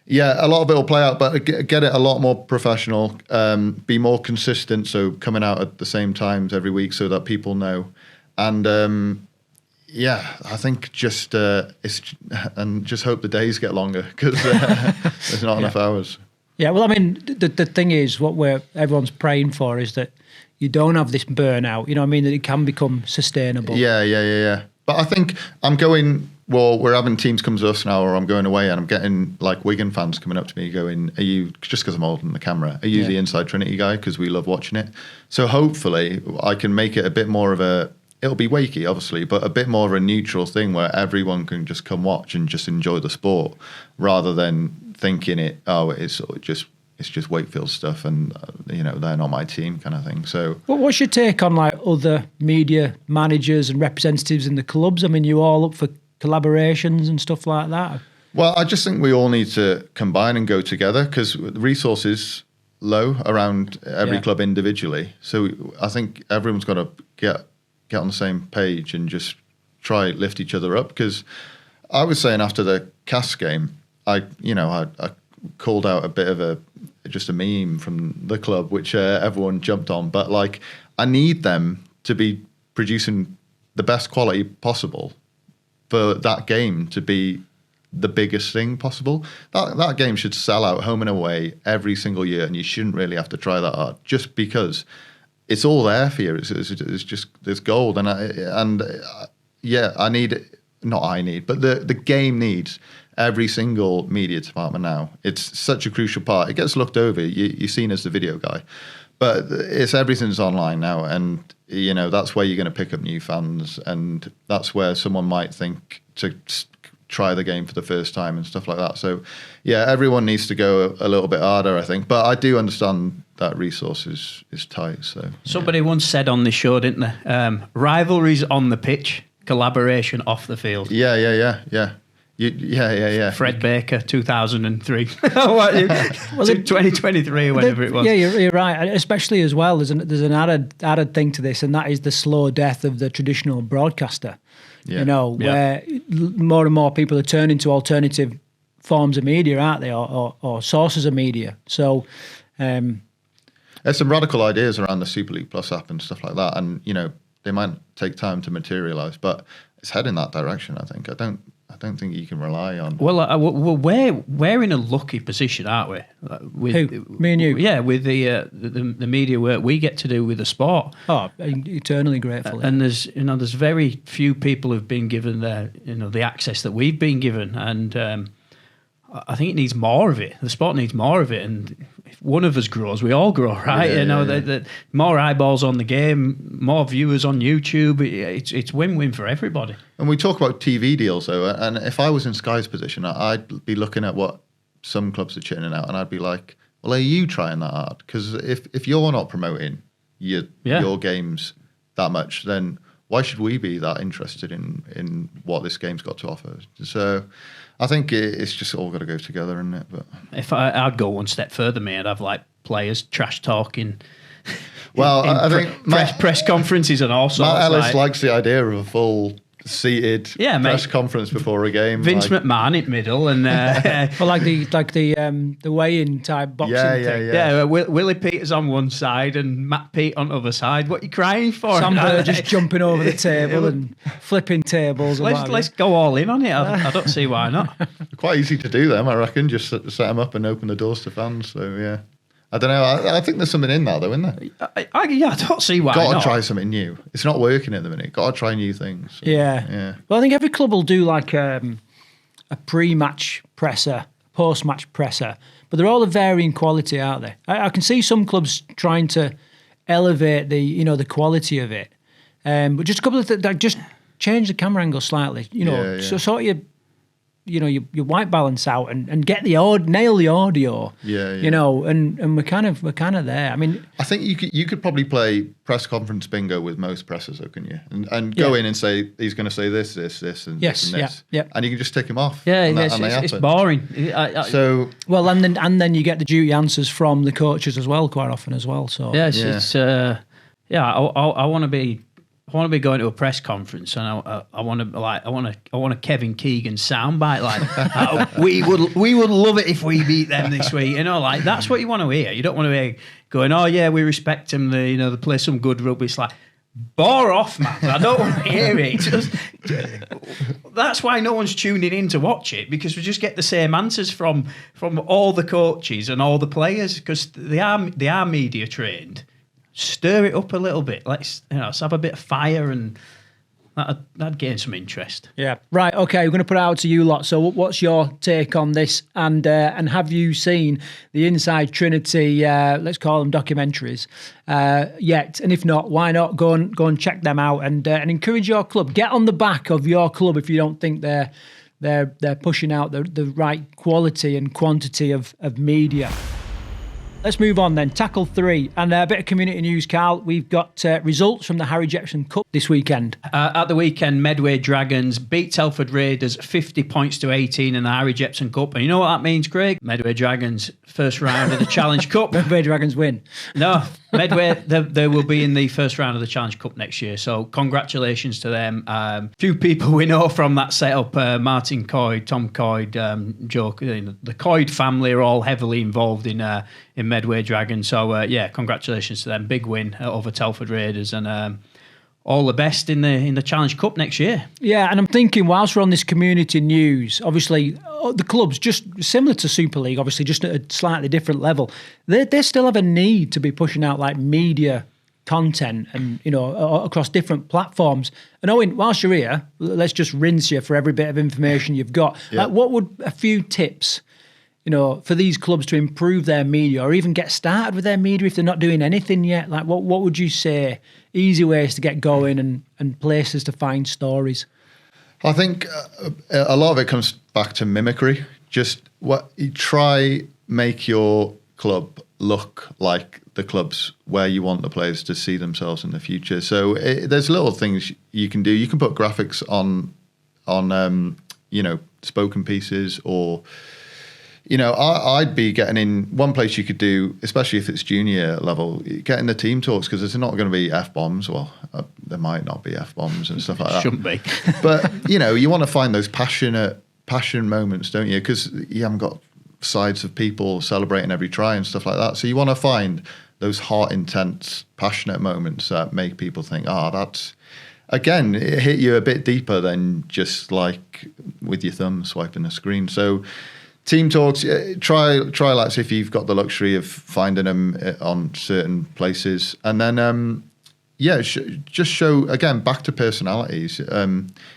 yeah, a lot of it will play out, but get it a lot more professional, be more consistent, so coming out at the same times every week so that people know. And, yeah, I think just just hope the days get longer because there's not enough hours. Yeah, well, I mean, the thing is, what everyone's praying for is that you don't have this burnout. You know what I mean? That it can become sustainable. Yeah. But I think we're having teams come to us now, or I'm going away, and I'm getting like Wigan fans coming up to me going, "Are you just because I'm holding the camera? Are you the inside Trinity guy? Because we love watching it." So hopefully, I can make it a bit more of it'll be wakey, obviously, but a bit more of a neutral thing where everyone can just come watch and just enjoy the sport, rather than thinking it's just Wakefield stuff and they're not my team kind of thing. So what's your take on like other media managers and representatives in the clubs? I mean, you all up for collaborations and stuff like that? Well, I just think we all need to combine and go together because the resources low around every club individually. So I think everyone's got to get on the same page and just try lift each other up. Because I was saying after the Cass game, I called out a bit of just a meme from the club, which everyone jumped on. But like, I need them to be producing the best quality possible for that game to be the biggest thing possible. That game should sell out home and away every single year, and you shouldn't really have to try that hard just because it's all there for you. It's just there's gold, but the game needs every single media department now. It's such a crucial part. It gets looked over. You're seen as the video guy, but everything's online now, and that's where you're going to pick up new fans, and that's where someone might think to try the game for the first time and stuff like that. So, yeah, everyone needs to go a little bit harder, I think. But I do understand that resource is tight. So somebody once said on this show, didn't they? Rivalries on the pitch, collaboration off the field. Yeah. Fred Baker, 2003. 2023 or whenever it was. Yeah, you're right. Especially as well, there's an added thing to this, and that is the slow death of the traditional broadcaster. Yeah. Where more and more people are turning to alternative forms of media, aren't they, or sources of media. So there's some radical ideas around the Super League Plus app and stuff like that, and they might take time to materialise, but it's heading that direction. I think. I don't think you can rely on. Well, we're in a lucky position, aren't we? With who? Me and you. Yeah, with the media work we get to do with the sport. Oh, eternally grateful. And there's very few people who've been given the access that we've been given, and I think it needs more of it. The sport needs more of it, and if one of us grows, we all grow, right? The more eyeballs on the game, more viewers on YouTube. It's win-win for everybody. And we talk about TV deals, though, and if I was in Sky's position, I'd be looking at what some clubs are churning out, and I'd be like, well, are you trying that hard? Because if you're not promoting your games that much, then why should we be that interested in what this game's got to offer? So I think it's just all got to go together, isn't it? But if I'd go one step further, mate, I'd have like players trash talking. Well, I think press conferences and all sorts. Matt Ellis likes the idea of a full seated press conference before a game. Vince McMahon in middle, and well, like the weigh-in type boxing thing. Yeah. Willie Peters on one side and Matt Pete on the other side. What are you crying for? Sam Burr just jumping over the table and flipping tables. Let's go all in on it. I don't see why not. Quite easy to do them, I reckon. Just set them up and open the doors to fans. So yeah. I don't know. I think there's something in that, though, isn't there? I don't see why. Got to try something new. It's not working at the minute. Got to try new things. So, yeah. Well, I think every club will do like a pre-match presser, post-match presser, but they're all of varying quality, aren't they? I can see some clubs trying to elevate the quality of it, but just a couple of things, like just change the camera angle slightly. So sort of your white balance out and get nail the audio. Yeah. You know, and we're kind of there. I mean, I think you could probably play press conference bingo with most pressers, though, couldn't you? And go in and say he's going to say this, and this, and this, and you can just tick him off. Yeah, it's boring. Well, and then you get the duty answers from the coaches as well, quite often as well. So I want to be. I want to be going to a press conference, and I want a Kevin Keegan soundbite like we would love it if we beat them this week. You know, like that's what you want to hear. You don't want to hear going, oh yeah, we respect them. They play some good rugby. It's like bore off, man. I don't want to hear it. That's why no one's tuning in to watch it, because we just get the same answers from all the coaches and all the players, because they are media trained. Stir it up a little bit. Let's have a bit of fire, and that'd gain some interest. Yeah. Right. Okay. We're going to put it out to you lot. So, what's your take on this? And have you seen the Inside Trinity? Let's call them documentaries yet. And if not, why not go and check them out and encourage your club. Get on the back of your club if you don't think they're pushing out the right quality and quantity of media. Let's move on then. Tackle 3. And a bit of community news, Carl. We've got results from the Harry Jepson Cup this weekend. At the weekend, Medway Dragons beat Telford Raiders 50 points to 18 in the Harry Jepson Cup. And you know what that means, Craig? Medway Dragons, first round of the Challenge Cup. Medway Dragons win. No, Medway, they will be in the first round of the Challenge Cup next year. So congratulations to them. Few people we know from that setup, Martin Coyd, Tom Coyd, Joe, the Coyd family are all heavily involved in Medway Dragons. So congratulations to them. Big win over Telford Raiders, and all the best in the Challenge Cup next year. Yeah, and I'm thinking, whilst we're on this community news, obviously the clubs, just similar to Super League, obviously just at a slightly different level, they still have a need to be pushing out like media content and across different platforms. And Owen, whilst you're here, let's just rinse you for every bit of information you've got. Yeah. What would a few tips for these clubs to improve their media, or even get started with their media if they're not doing anything yet? Like, what would you say? Easy ways to get going and places to find stories. I think a lot of it comes back to mimicry. Just you try make your club look like the clubs where you want the players to see themselves in the future. So there's little things you can do. You can put graphics on spoken pieces, or I'd be getting in one place you could do, especially if it's junior level, getting the team talks, because there's not going to be F-bombs. Well, there might not be F-bombs and stuff like that. Shouldn't be. But, you want to find those passion moments, don't you? Because you haven't got sides of people celebrating every try and stuff like that. So you want to find those heart-intense, passionate moments that make people think, that's... Again, it hit you a bit deeper than just like with your thumb swiping the screen. So... Team talks, try like if you've got the luxury of finding them on certain places, and then just show again back to personalities.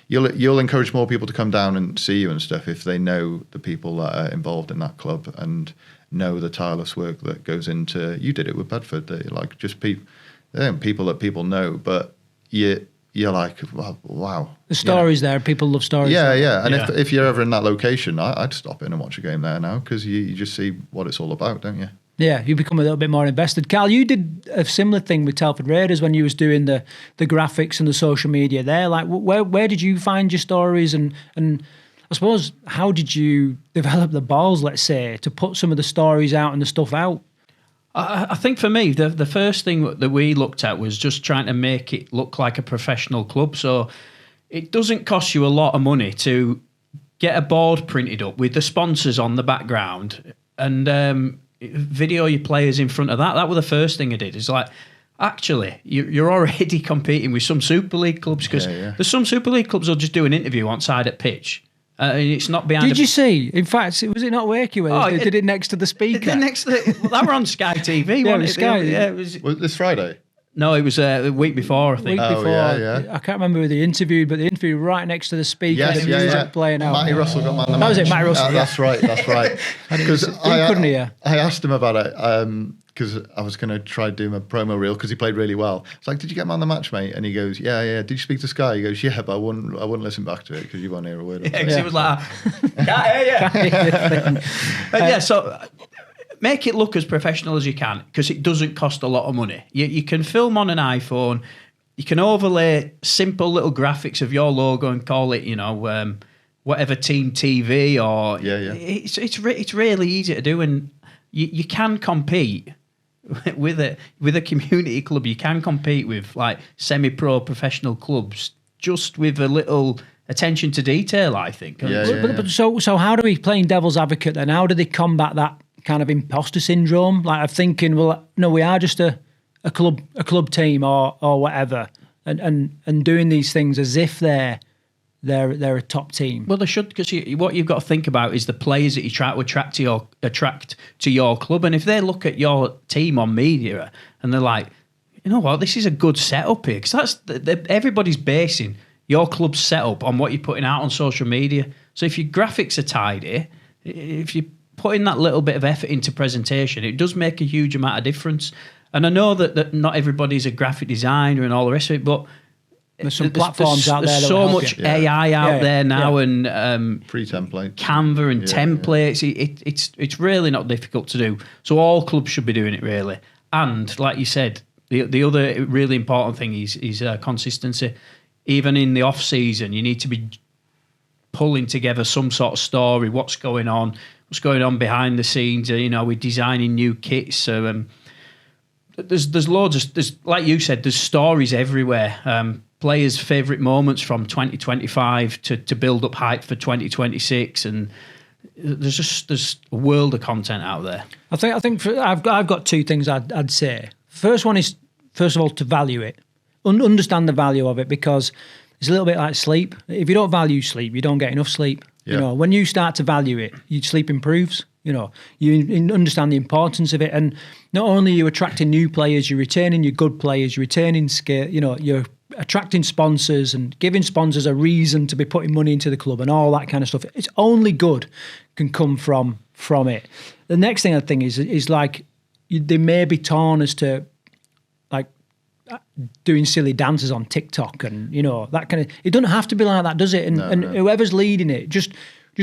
You'll encourage more people to come down and see you and stuff if they know the people that are involved in that club and know the tireless work that goes into. You did it with Bedford, like just people that people know, but you're like, wow. The stories there. People love stories. Yeah. And if you're ever in that location, I'd stop in and watch a game there now, because you just see what it's all about, don't you? Yeah, you become a little bit more invested. Carl, you did a similar thing with Telford Raiders when you was doing the graphics and the social media there. Like, where did you find your stories? And I suppose, how did you develop the balls, let's say, to put some of the stories out and the stuff out? I think for me, the first thing that we looked at was just trying to make it look like a professional club. So it doesn't cost you a lot of money to get a board printed up with the sponsors on the background and video your players in front of that. That was the first thing I did. It's like, actually, you're already competing with some Super League clubs, because there's some Super League clubs who'll just do an interview on side at pitch. It's not behind. Did you see? In fact, was it not Wakey where they did it next to the speaker? That were on Sky TV. Yeah, it was Sky. Yeah, was this Friday? No, it was a week before, I think. I can't remember who they interviewed, but they interviewed right next to the speaker. The music playing out. Matty Russell got man of the match. That was it, Matty Russell. That's right. Because I couldn't hear. I asked him about it. because I was going to try doing a promo reel because he played really well. It's like, did you get him on the match, mate? And he goes, yeah. Did you speak to Sky? He goes, yeah, but I wouldn't listen back to it because you won't hear a word. Yeah, because he was like, can't hear you. So make it look as professional as you can, because it doesn't cost a lot of money. You can film on an iPhone. You can overlay simple little graphics of your logo and call it, whatever team TV or It's really easy to do, and you can compete with a community club. You can compete with like semi-pro professional clubs just with a little attention to detail, I think. But so how do we, playing devil's advocate then, how do they combat that kind of imposter syndrome? Like, I'm thinking, well, no, we are just a club team or whatever, and doing these things as if they're a top team. Well, they should, because what you've got to think about is the players that you try to attract to your club. And if they look at your team on media and they're like, you know what, this is a good setup here, because everybody's basing your club's setup on what you're putting out on social media. So if your graphics are tidy, if you're putting that little bit of effort into presentation, it does make a huge amount of difference. And I know that not everybody's a graphic designer and all the rest of it, but there's some platforms out there. There's so much AI out there now, and pre-template, Canva and templates. It's really not difficult to do. So all clubs should be doing it, really. And like you said, the other really important thing is consistency. Even in the off season, you need to be pulling together some sort of story. What's going on behind the scenes? We're designing new kits. So there's loads of, like you said, there's stories everywhere. Players' favourite moments from 2025 to build up hype for 2026, and there's a world of content out there. I think I've got two things I'd say. First one is, first of all, to value it, understand the value of it, because it's a little bit like sleep. If you don't value sleep, you don't get enough sleep. Yeah. When you start to value it, your sleep improves. You understand the importance of it, and not only are you attracting new players, you're retaining your good players, you're retaining skill. You're attracting sponsors and giving sponsors a reason to be putting money into the club and all that kind of stuff. It's only good can come from it. The next thing I think is like, they may be torn as to like doing silly dances on TikTok and that kind of. It doesn't have to be like that, does it? And whoever's leading it, just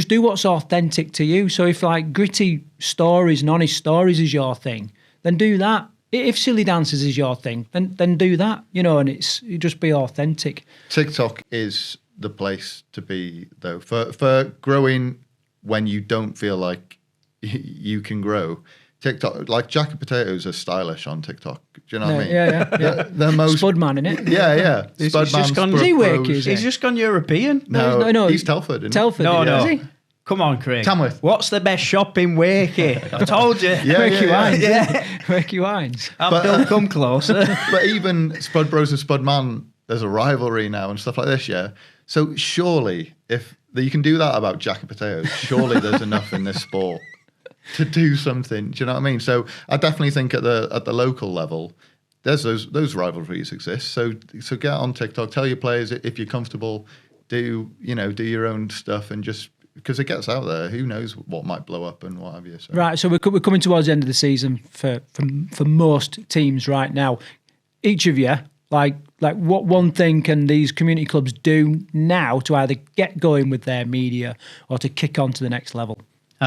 do what's authentic to you. So if like gritty stories and honest stories is your thing, then do that. If silly dances is your thing, then do that, and you just be authentic. TikTok is the place to be, though, for growing when you don't feel like you can grow. TikTok, like jacket potatoes are stylish on TikTok. Do you know what I mean? Yeah. They're most Spudman, innit? Yeah. He's just gone European. No, he's Telford. Telford, no. Is he? Come on, Craig. Tamworth. What's the best shop in Wakey? I told you. Wakey Wines. Wakey Wines. Bill, come closer. But even Spud Bros and Spud Man, there's a rivalry now and stuff like this, yeah? So surely, if you can do that about jacket potatoes, surely there's enough in this sport to do something. Do you know what I mean? So I definitely think at the local level, there's those rivalries exist. So get on TikTok, tell your players if you're comfortable, do your own stuff, and just because it gets out there, who knows what might blow up and what have you. So. Right, so we're coming towards the end of the season for most teams right now. Each of you, like what one thing can these community clubs do now to either get going with their media or to kick on to the next level?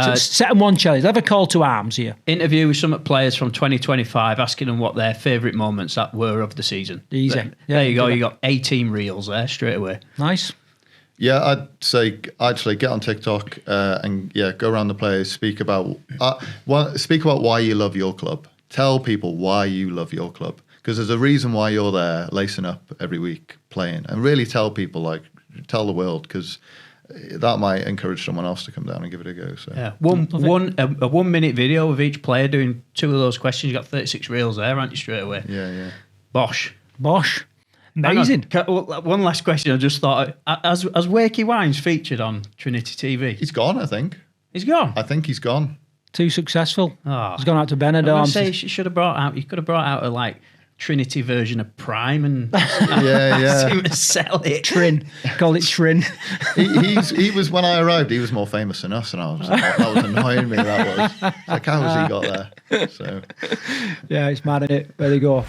So set them one challenge. Have a call to arms here. Interview with some players from 2025, asking them what their favourite moments that were of the season. Easy. There you go. You got 18 reels there straight away. Nice. Yeah, I'd say get on TikTok and go around the players, speak about why you love your club. Tell people why you love your club, because there's a reason why you're there, lacing up every week, playing, and really tell people, tell the world, because that might encourage someone else to come down and give it a go. So yeah, a 1 minute video of each player doing two of those questions. You got 36 reels there, aren't you? Straight away. Yeah. Bosh. Amazing. One last question. I just thought, has Wakey Wines featured on Trinity TV? He's gone, I think. He's gone? I think he's gone. Too successful. Oh. He's gone out to Benidorm. You could have brought out Trinity version of Prime and Yeah. seem to sell it. Trin. Call it Trin. He was, when I arrived, he was more famous than us, and I was like, that was annoying me. That was like, how has he got there? So Yeah, it's mad, isn't it? There you go.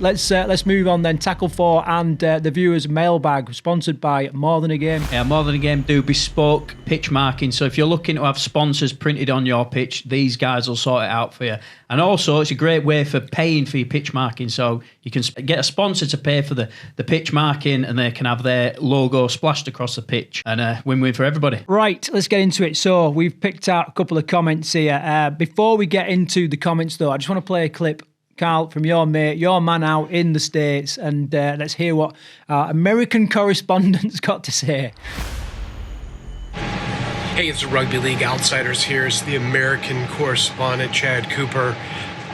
Let's move on then. Tackle 4 and the viewers' mailbag, sponsored by More Than a Game. Yeah, More Than a Game do bespoke pitch marking. So if you're looking to have sponsors printed on your pitch, these guys will sort it out for you. And also, it's a great way for paying for your pitch marking. So you can get a sponsor to pay for the pitch marking, and they can have their logo splashed across the pitch. And win-win for everybody. Right, let's get into it. So we've picked out a couple of comments here. Before we get into the comments, though, I just want to play a clip, Carl, from your mate, your man out in the States, and let's hear what our American correspondent's got to say. Hey, it's the Rugby League Outsiders here. It's the American correspondent, Chad Cooper.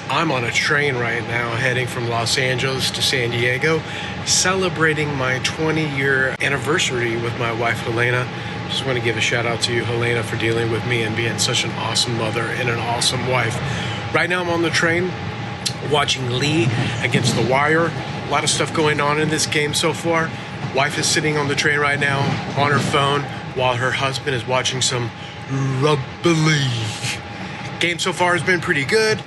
I'm on a train right now heading from Los Angeles to San Diego, celebrating my 20-year anniversary with my wife, Helena. Just want to give a shout out to you, Helena, for dealing with me and being such an awesome mother and an awesome wife. Right now I'm on the train watching Lee against the Wire. A lot of stuff going on in this game so far. Wife is sitting on the train right now on her phone while her husband is watching some Rugby League. Game so far has been pretty good.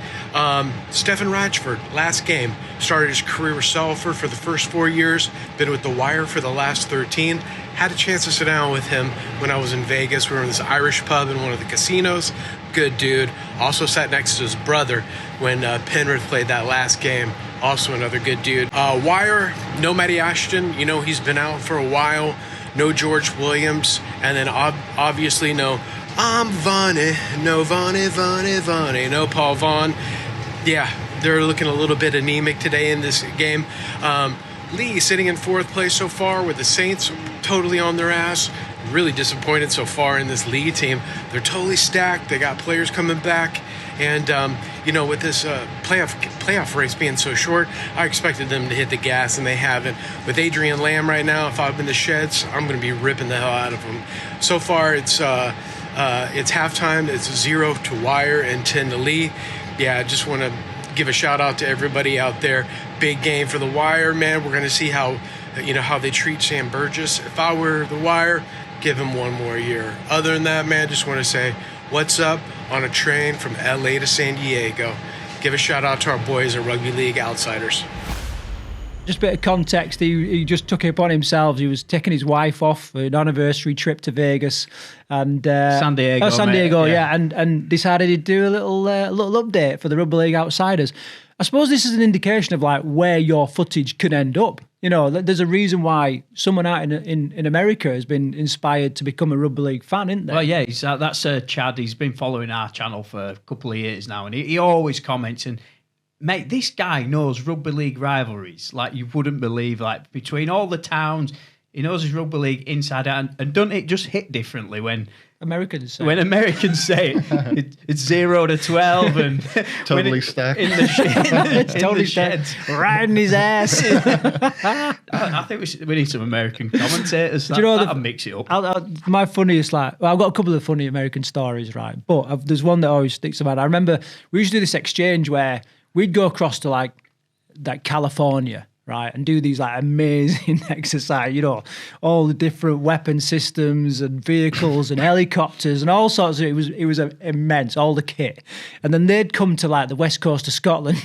Stephen Ratchford, last game, started his career with Salford for the first 4 years, been with the Wire for the last 13. Had a chance to sit down with him when I was in Vegas. We were in this Irish pub in one of the casinos. Good dude. Also sat next to his brother when Penrith played that last game. Also another good dude. Wire, no Matty Ashton. You know, he's been out for a while. No George Williams. And then obviously no Vonnie. No Vonnie. No Paul Vaughan. Yeah, they're looking a little bit anemic today in this game. Lee sitting in 4th place so far with the Saints totally on their ass. Really disappointed so far in this Lee team. They're totally stacked. They got players coming back. And, with this playoff race being so short, I expected them to hit the gas, and they haven't. With Adrian Lamb right now, if I'm in the sheds, I'm going to be ripping the hell out of him. So far, it's halftime. It's 0 to Wire and 10 to Lee. Yeah, I just want to give a shout out to everybody out there. Big game for the Wire, man. We're going to see how they treat Sam Burgess. If I were the Wire, give him one more year. Other than that, man, just want to say what's up on a train from LA to San Diego. Give a shout out to our boys at Rugby League Outsiders. Just a bit of context, he just took it upon himself. He was taking his wife off for an anniversary trip to Vegas and San Diego. Oh, San Diego, yeah. And decided he'd do a little update for the Rugby League Outsiders. I suppose this is an indication of like where your footage could end up. You know, there's a reason why someone out in America has been inspired to become a Rugby League fan, isn't there? Well, yeah, that's Chad. He's been following our channel for a couple of years now, and he always comments. And mate, this guy knows Rugby League rivalries like you wouldn't believe. Like between all the towns, he knows his Rugby League inside out. And doesn't it just hit differently when Americans say it's 0 to 12 and totally stacked in the totally sheds, riding his ass. I think we need some American commentators. That'll mix it up. My funniest, I've got a couple of funny American stories, right? But there's one that always sticks in my mind. I remember we used to do this exchange where we'd go across to like California, right, and do these like amazing exercise, all the different weapon systems and vehicles and helicopters and all sorts of it was immense, all the kit. And then they'd come to like the west coast of Scotland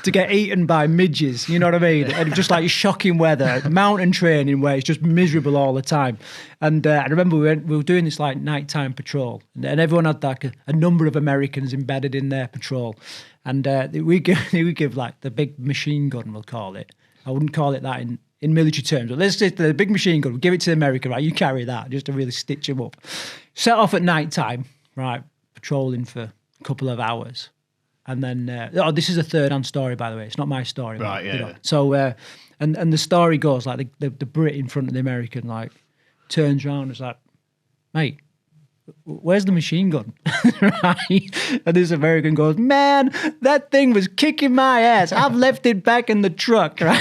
to get eaten by midges, you know what I mean? And just like shocking weather, mountain training where it's just miserable all the time. And I remember we were doing this like nighttime patrol, and everyone had like a number of Americans embedded in their patrol. And we give like the big machine gun, we'll call it. I wouldn't call it that in military terms, but let's say the big machine gun, give it to America, right? You carry that just to really stitch them up. Set off at night time, right? Patrolling for a couple of hours. And then, this is a third-hand story, by the way. It's not my story. Right, yeah. Yeah. So, and the story goes like the Brit in front of the American, like, turns around and is like, mate, where's the machine gun? Right? And this American goes, man, that thing was kicking my ass. I've left it back in the truck. Right?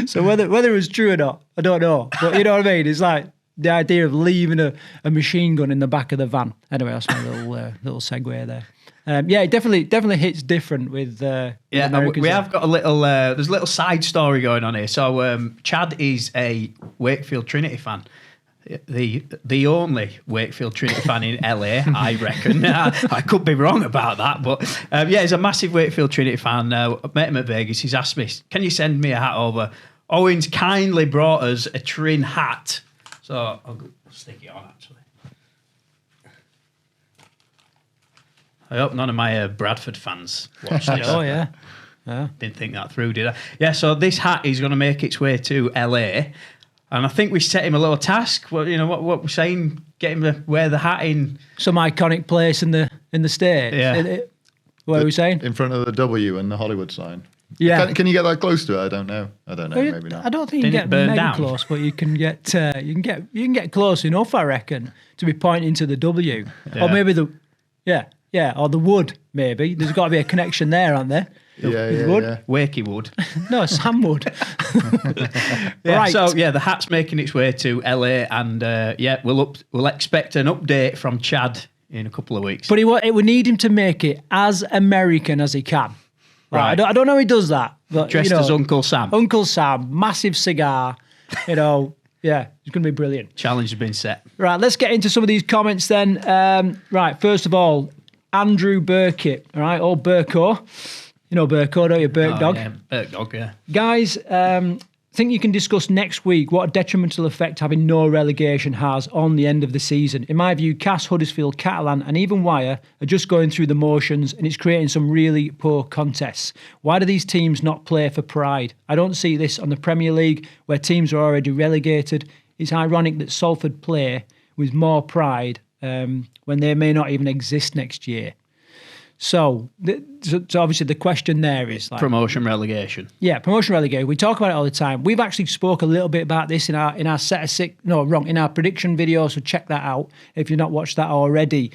So whether it was true or not, I don't know. But you know what I mean? It's like the idea of leaving a machine gun in the back of the van. Anyway, that's my little segue there. It definitely hits different with Americans. We have got a little. There's a little side story going on here. So Chad is a Wakefield Trinity fan. The only Wakefield Trinity fan in LA, I reckon. I could be wrong about that, but he's a massive Wakefield Trinity fan. I met him at Vegas. He's asked me, "Can you send me a hat over?" Owen's kindly brought us a Trin hat, so I'll stick it on. Actually, I hope none of my Bradford fans watch this. Oh yeah. Didn't think that through, did I? Yeah. So this hat is going to make its way to LA. And I think we set him a little task. Well, what we're saying, get him to wear the hat in some iconic place in the state. Yeah. What are we saying? In front of the W and the Hollywood sign. Yeah. Can you get that close to it? I don't know. Maybe not. I don't think you can get mega close, but you can get close enough, I reckon, to be pointing to the W. Yeah. Or maybe or the wood, maybe. There's got to be a connection there, aren't there? Yeah. Wakey Wood. No, Sam Wood. Right. So the hat's making its way to LA, and we'll expect an update from Chad in a couple of weeks. But it would need him to make it as American as he can. Right. I don't know how he does that. But, dressed as Uncle Sam. Uncle Sam, massive cigar. It's going to be brilliant. Challenge has been set. Right, let's get into some of these comments then. Right, first of all, Andrew Burkitt. All right, old Burko. You know Burko, don't you? Dog. Yeah, Burke Dog, yeah. Guys, think you can discuss next week what a detrimental effect having no relegation has on the end of the season. In my view, Cass, Huddersfield, Catalan and even Wyre are just going through the motions and it's creating some really poor contests. Why do these teams not play for pride? I don't see this on the Premier League where teams are already relegated. It's ironic that Salford play with more pride when they may not even exist next year. So obviously the question there is like promotion relegation. Yeah, promotion relegation. We talk about it all the time. We've actually spoke a little bit about this in our in our prediction video. So check that out if you've not watched that already.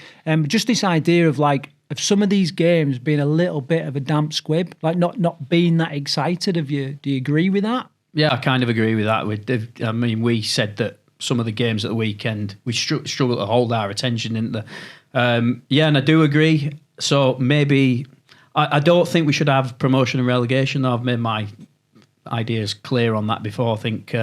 Just this idea of some of these games being a little bit of a damp squib, like not being that excited. Do you agree with that? Yeah, I kind of agree with that. We said that some of the games at the weekend we struggled to hold our attention, didn't they? And I do agree. So maybe I don't think we should have promotion and relegation, though. I've made my ideas clear on that before. I think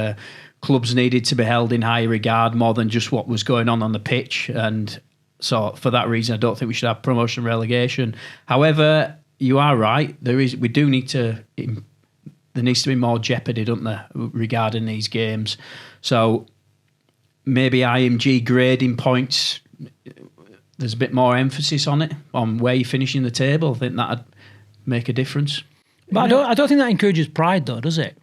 clubs needed to be held in higher regard more than just what was going on the pitch. And so for that reason, I don't think we should have promotion and relegation. However, you are right. There needs to be more jeopardy, doesn't there, regarding these games. So maybe IMG grading points, there's a bit more emphasis on it, on where you're finishing the table. I think that'd make a difference. But I don't think that encourages pride, though, does it?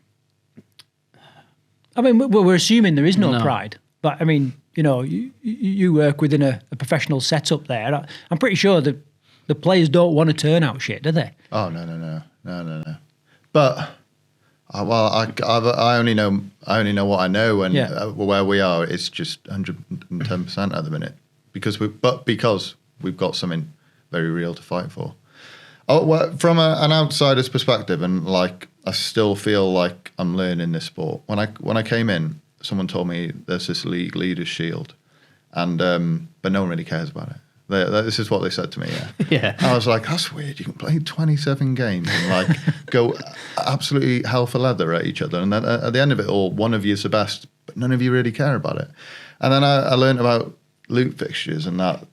I mean, we're assuming there is no pride. But, I mean, you work within a professional setup there. I'm pretty sure that the players don't want to turn out shit, do they? Oh, no. But, I only know what I know, and where we are, it's just 110% at the minute. Because we've got something very real to fight for. From an outsider's perspective, and I still feel like I'm learning this sport. When I came in, someone told me there's this league leaders shield, and but no one really cares about it. This is what they said to me. Yeah. I was like, that's weird. You can play 27 games and go absolutely hell for leather at each other, and then at the end of it all, one of you is the best, but none of you really care about it. And then I learned about loot fixtures and that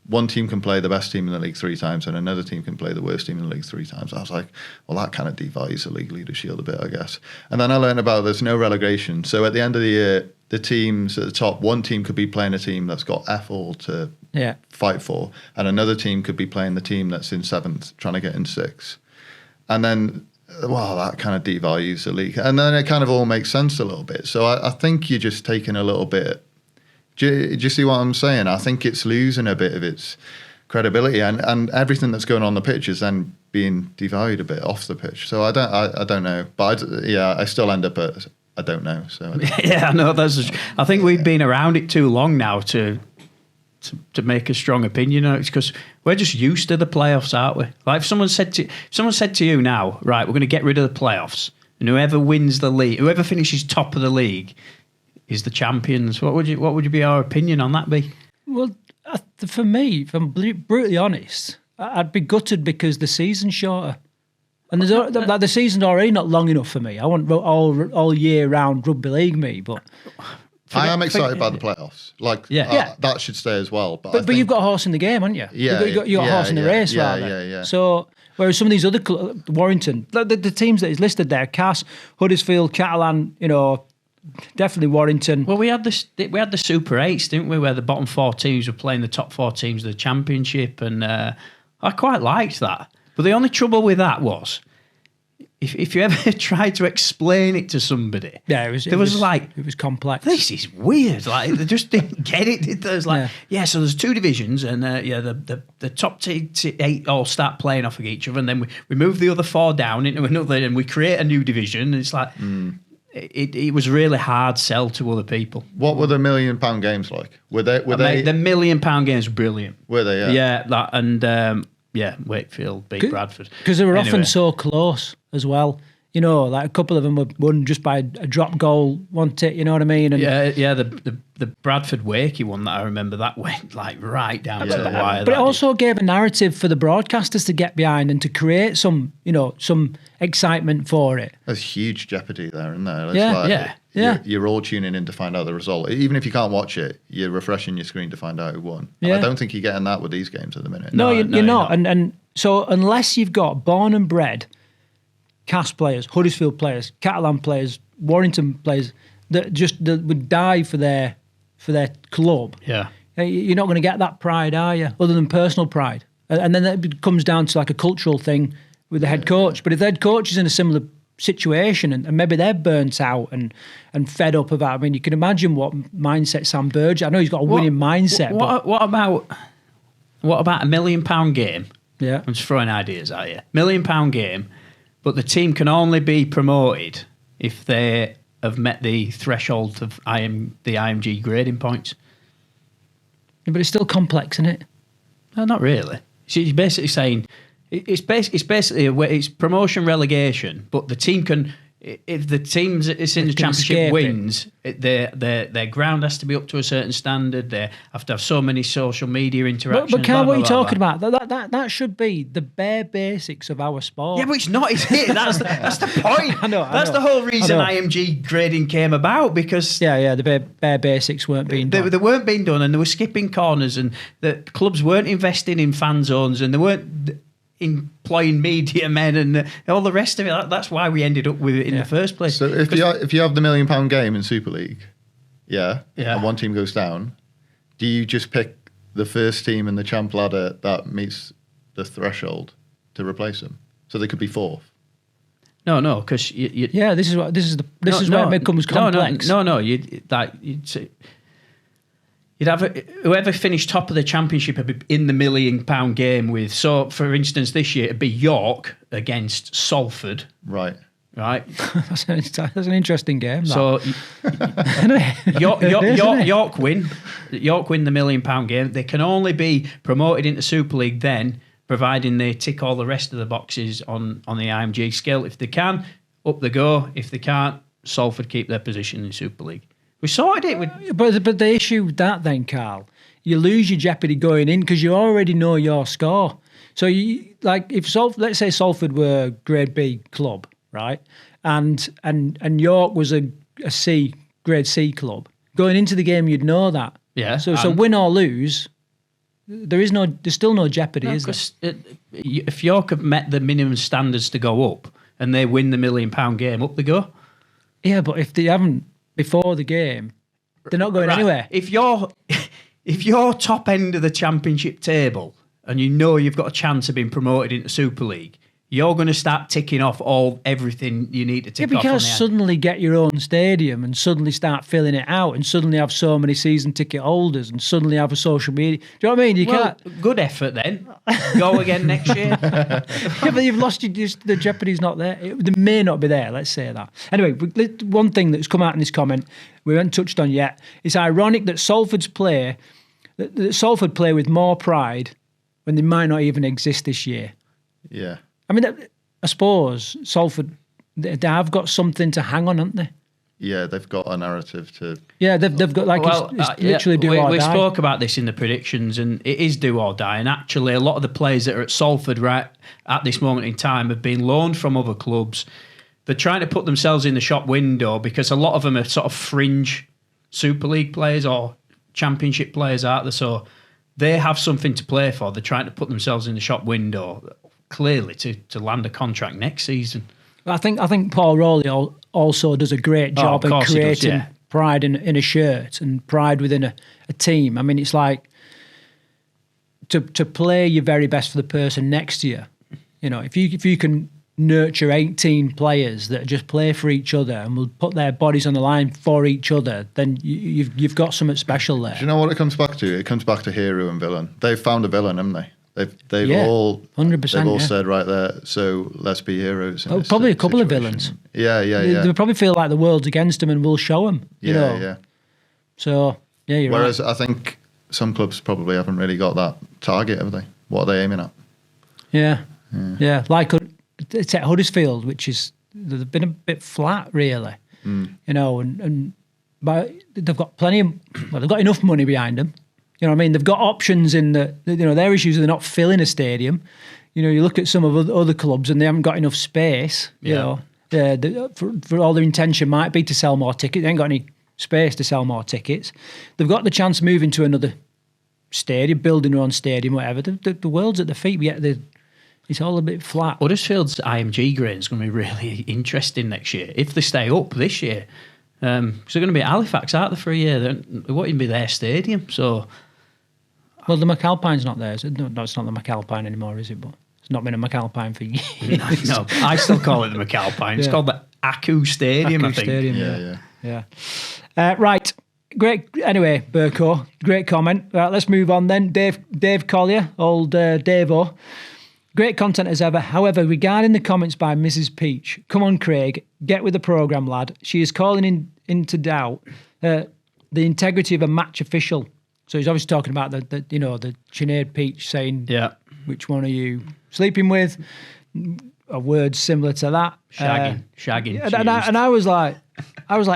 one team can play the best team in the league 3 times and another team can play the worst team in the league 3 times. I was like, well, that kind of devalues the league leader shield a bit, I guess. And then I learned about there's no relegation. So at the end of the year, the teams at the top, one team could be playing a team that's got F all to fight for, and another team could be playing the team that's in 7th trying to get in 6th. And then, that kind of devalues the league. And then it kind of all makes sense a little bit. So I think you're just taking a little bit. Do you see what I'm saying? I think it's losing a bit of its credibility, and everything that's going on the pitch is then being devalued a bit off the pitch. So I don't know, but I still end up at I don't know. So I know I think we've been around it too long now to make a strong opinion on it, because we're just used to the playoffs, aren't we? Like if someone said to you now, right, we're going to get rid of the playoffs, and whoever wins the league, whoever finishes top of the league, is the champions. What would be our opinion on that be? Well, For me, if I'm brutally honest, I'd be gutted because the season's shorter. And the season's already not long enough for me. I want all year round rugby league, but I am excited by the playoffs. That should stay as well. But you've got a horse in the game, haven't you? Yeah, you've got a horse in the race, rather. Yeah. So whereas some of these other Warrington, the teams that is listed there, Cass, Huddersfield, Catalan, definitely Warrington. Well, we had the Super 8s, didn't we, where the bottom 4 teams were playing the top 4 teams of the Championship, and I quite liked that. But the only trouble with that was, if you ever tried to explain it to somebody, it was complex. This is weird. Like, they just didn't get it. Did they? It was like, so there's 2 divisions, and the top 8 all start playing off of each other, and then we move the other 4 down into another, and we create a new division. And it's like, it was really hard sell to other people. What were the £1 million games like? Were they? The £1 million games were brilliant. Were they? Yeah. Yeah, and Wakefield beat Bradford because they were often so close as well. Like a couple of them were won just by a drop goal, wasn't it? You know what I mean? And the Bradford Wakey one that I remember, that went like right down to the wire. But it also gave a narrative for the broadcasters to get behind and to create some excitement for it. There's huge jeopardy there, isn't there? You're all tuning in to find out the result. Even if you can't watch it, you're refreshing your screen to find out who won. Yeah. I don't think you're getting that with these games at the minute. No, you're not. And so unless you've got born and bred Cass players, Huddersfield players, Catalan players, Warrington players that would die for their club. Yeah, you're not going to get that pride, are you? Other than personal pride, and then it comes down to like a cultural thing with the head coach. But if the head coach is in a similar situation and maybe they're burnt out and fed up of that, I mean, you can imagine what mindset Sam Burgess. I know he's got a winning mindset. What about a £1 million game? Yeah, I'm just throwing ideas at you. £1 million game. But the team can only be promoted if they have met the threshold of the IMG grading points. Yeah, but it's still complex, isn't it? No, not really. She's basically saying it's promotion relegation, but the team can. If the team that's in the championship wins, their ground has to be up to a certain standard. They have to have so many social media interactions. But Carl, what are you talking about? That should be the bare basics of our sport. Yeah, but it's not. Is it? That's the point. I know. That's the whole reason IMG grading came about, because the bare basics weren't being done. They weren't being done, and they were skipping corners, and the clubs weren't investing in fan zones, and they weren't employing media men and all the rest of it. That's why we ended up with it in the first place. So if you have the £1 million game in Super League, and one team goes down, do you just pick the first team in the champ ladder that meets the threshold to replace them? So they could be fourth. No, because this is where it becomes complex. You'd have whoever finished top of the championship would be in the £1 million game with. So, for instance, this year it'd be York against Salford. Right. That's an interesting game. So, York win the £1 million game. They can only be promoted into Super League then, providing they tick all the rest of the boxes on the IMG scale. If they can, up they go. If they can't, Salford keep their position in Super League. We sorted it with... But the issue with that then, Carl, you lose your jeopardy going in because you already know your score. So, let's say Salford were a Grade B club, right? And York was a Grade C club. Going into the game, you'd know that. Yeah. So win or lose, there's still no jeopardy, is there? If York have met the minimum standards to go up and they win the £1 million game, up they go. Yeah, but if they haven't... Before the game, they're not going anywhere. If you're top end of the championship table and you know you've got a chance of being promoted into Super League, you're going to start ticking off everything you need to tick off. Yeah, because suddenly get your own stadium and suddenly start filling it out and suddenly have so many season ticket holders and suddenly have a social media. Do you know what I mean? Can't. Good effort then. Go again next year. Yeah, but you've lost the jeopardy's not there. They may not be there, let's say that. Anyway, one thing that's come out in this comment we haven't touched on yet, it's ironic that Salford play with more pride when they might not even exist this year. Yeah. I mean, I suppose Salford, they have got something to hang on, haven't they? yeah, they've got a narrative to. Yeah, they've got it's literally do or die. We spoke about this in the predictions, and it is do or die. And actually, a lot of the players that are at Salford right at this moment in time have been loaned from other clubs. They're trying to put themselves in the shop window because a lot of them are sort of fringe Super League players or Championship players, aren't they? So they have something to play for. They're trying to put themselves in the shop window, clearly, to land a contract next season. I think Paul Rowley also does a great job of creating pride in a shirt and pride within a team. I mean, it's like to play your very best for the person next to you. You know, if you can nurture 18 players that just play for each other and will put their bodies on the line for each other, then you've got something special there. Do you know what it comes back to? It comes back to hero and villain. They've found a villain, haven't they? They've all 100%. They've all said right there. So let's be heroes. Oh, probably a couple of villains. Yeah. They probably feel like the world's against them, and we'll show them. Yeah. So you're Whereas right. I think some clubs probably haven't really got that target, have they? What are they aiming at? Yeah. Like it's at Huddersfield, which is they've been a bit flat, really. You know, but they've got they've got enough money behind them. You know what I mean? They've got options in their issues are they're not filling a stadium. You know, you look at some of other clubs and they haven't got enough space. You know, for all their intention might be to sell more tickets. They ain't got any space to sell more tickets. They've got the chance to move into another stadium, building their own stadium, whatever. The world's at their feet, but yet it's all a bit flat. Huddersfield's IMG grade is going to be really interesting next year. If they stay up this year, so they're going to be at Halifax, aren't they, for a year? It won't even be their stadium, so... Well, the McAlpine's not there. No, it's not the McAlpine anymore, is it? But it's not been a McAlpine for years. No, I still call it the McAlpine. It's called the Aku Stadium, I think. Stadium, yeah. Right. Great. Anyway, Burko, great comment. Right, let's move on then. Dave Collier, old Davo. Great content as ever. However, regarding the comments by Mrs. Peach, come on, Craig, get with the programme, lad. She is calling into doubt the integrity of a match official. So he's obviously talking about the Sinead Peach saying, which one are you sleeping with? A word similar to that. Shagging. And I was like,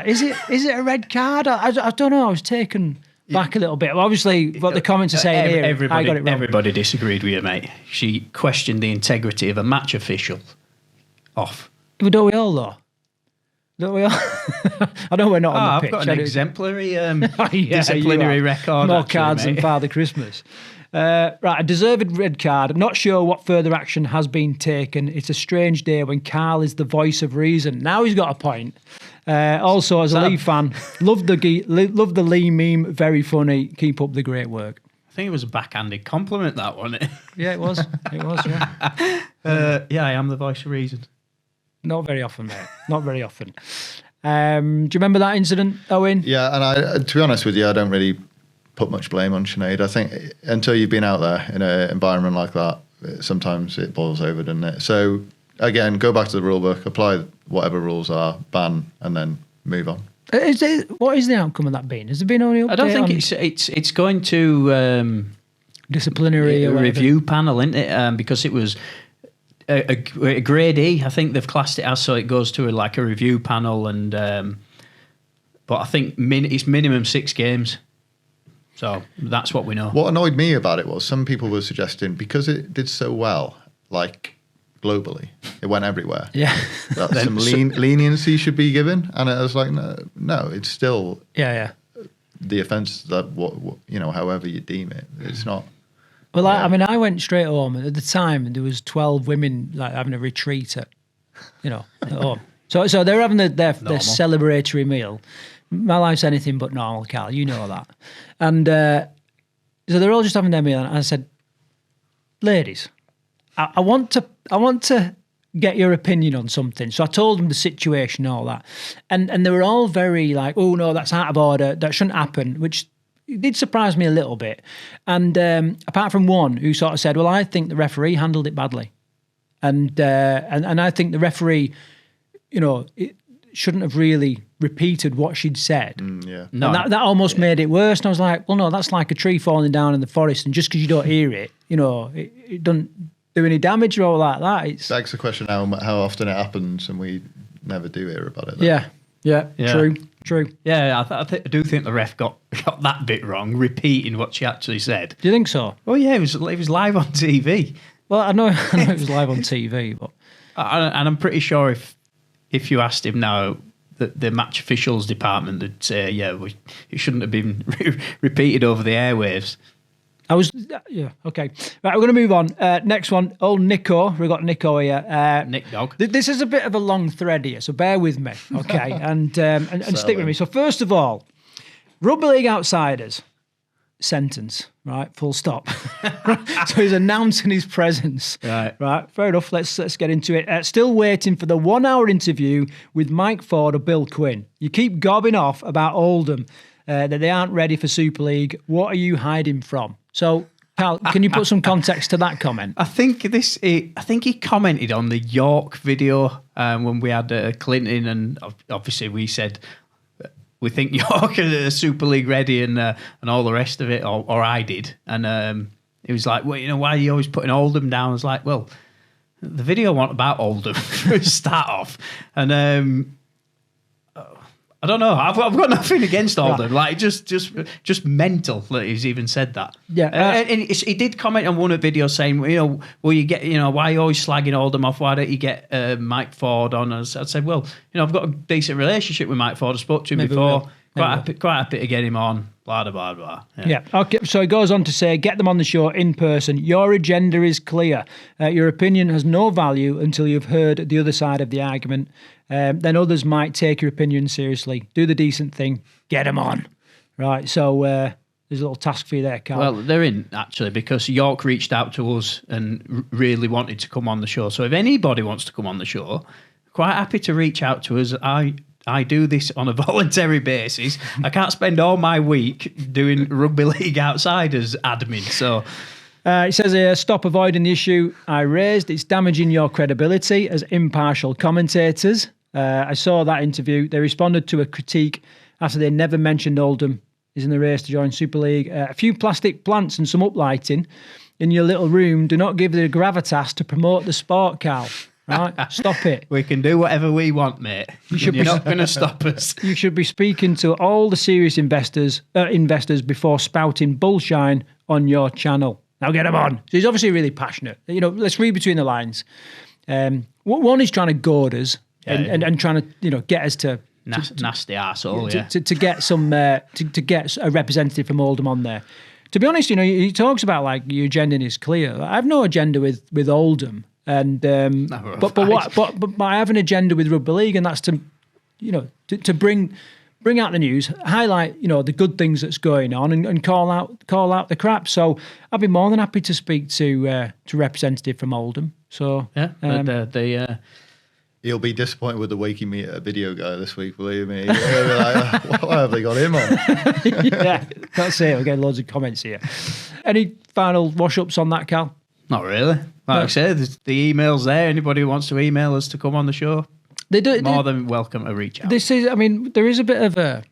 is it a red card? I don't know. I was taken back a little bit. Well, obviously, what the comments are saying here, I got it wrong. Everybody disagreed with you, mate. She questioned the integrity of a match official. Off. But don't we all, though? Don't we all? I know we're not on the pitch. I've got an exemplary disciplinary record. More cards than Father Christmas. Right, a deserved red card. I'm not sure what further action has been taken. It's a strange day when Carl is the voice of reason. Now he's got a point. Also, as a Lee fan, love the Lee meme. Very funny. Keep up the great work. I think it was a backhanded compliment, that one. Yeah, it was. Yeah. I am the voice of reason. Not very often, mate. Not very often. Do you remember that incident, Owen? Yeah, and to be honest with you, I don't really put much blame on Sinead. I think until you've been out there in an environment like that, sometimes it boils over, doesn't it? So again, go back to the rule book, apply whatever rules are, ban, and then move on. What is the outcome of that been? Has there been any update? I don't think it's going to disciplinary review panel, isn't it? Because it was a grade E. I think they've classed it as, so it goes to a review panel, and but I think it's minimum 6 games. So that's what we know. What annoyed me about it was some people were suggesting, because it did so well, globally, it went everywhere. Yeah, that some leniency should be given, and I was like, no, it's still the offence that however you deem it, it's not. Well, I went straight home at the time, and there was 12 women having a retreat at home. So they were having their celebratory meal. My life's anything but normal, Carl. You know that. And so they're all just having their meal, and I said, "Ladies, I want to get your opinion on something." So I told them the situation and all that, and they were all very like, "Oh no, that's out of order. That shouldn't happen," which it did surprise me a little bit. And apart from one who sort of said, "Well, I think the referee handled it badly," and I think the referee, it shouldn't have really repeated what she'd said. Yeah. No, and that almost made it worse. And I was like, well, no, that's like a tree falling down in the forest, and just because you don't hear it, it doesn't do any damage or all like that. It's begs the question how often it happens, and we never do hear about it. Yeah. Yeah, Yeah. true. Yeah, I do think the ref got that bit wrong, repeating what she actually said. Do you think so? Oh yeah, it was live on TV. Well, I know it was live on TV, but And I'm pretty sure if you asked him now, the match officials department would say, it shouldn't have been repeated over the airwaves. Okay. Right, we're going to move on. Next one, old Nico. We've got Nico here. Nick Dog. This is a bit of a long thread here, so bear with me, okay? and stick with me. So first of all, Rugby League Outsiders, sentence, right? Full stop. So he's announcing his presence. Right. Fair enough. Let's get into it. Still waiting for the 1 hour interview with Mike Ford or Bill Quinn. You keep gobbing off about Oldham, that they aren't ready for Super League. What are you hiding from? So, Cal, can you put some context to that comment? I think he commented on the York video when we had Clinton, and obviously we said we think York are Super League ready and all the rest of it, or I did, and he was like, well, why are you always putting Oldham down? I was like, well, the video wasn't about Oldham to start off, and I don't know. I've got nothing against Oldham. Like just mental that he's even said that. Yeah, and he did comment on one of the videos saying, will you get, why are you always slagging Oldham off? Why don't you get Mike Ford on? I said, well, I've got a decent relationship with Mike Ford. I spoke to him before. Quite happy to get him on. Blah blah blah. Yeah. Okay. So he goes on to say, get them on the show in person. Your agenda is clear. Your opinion has no value until you've heard the other side of the argument. Then others might take your opinion seriously. Do the decent thing. Get them on. Right. So there's a little task for you there, Carl. Well, they're in, actually, because York reached out to us and really wanted to come on the show. So if anybody wants to come on the show, quite happy to reach out to us. I do this on a voluntary basis. I can't spend all my week doing Rugby League Outsiders admin. So it says here, stop avoiding the issue I raised. It's damaging your credibility as impartial commentators. I saw that interview. They responded to a critique after they never mentioned Oldham is in the race to join Super League. A few plastic plants and some uplighting in your little room do not give the gravitas to promote the sport, Carl. Right? Stop it. We can do whatever we want, mate. You're not going to stop us. You should be speaking to all the serious investors before spouting bullshine on your channel. Now get him on. So he's obviously really passionate. Let's read between the lines. One is trying to goad us and trying to get us to nasty arsehole, to get some to get a representative from Oldham on there. To be honest, he talks about like your agenda is clear. I have no agenda with Oldham. And but I have an agenda with Rugby League, and that's to bring out the news, highlight the good things that's going on, and call out the crap. So I'd be more than happy to speak to representative from Oldham. So he'll be disappointed with the Wakey Meter video guy this week, believe me. He'll be like, why have they got him on? Yeah, that's it. We're getting loads of comments here. Any final wash-ups on that, Cal? Not really. Like I said, the email's there. Anybody who wants to email us to come on the show, more than welcome to reach out. There is a bit of a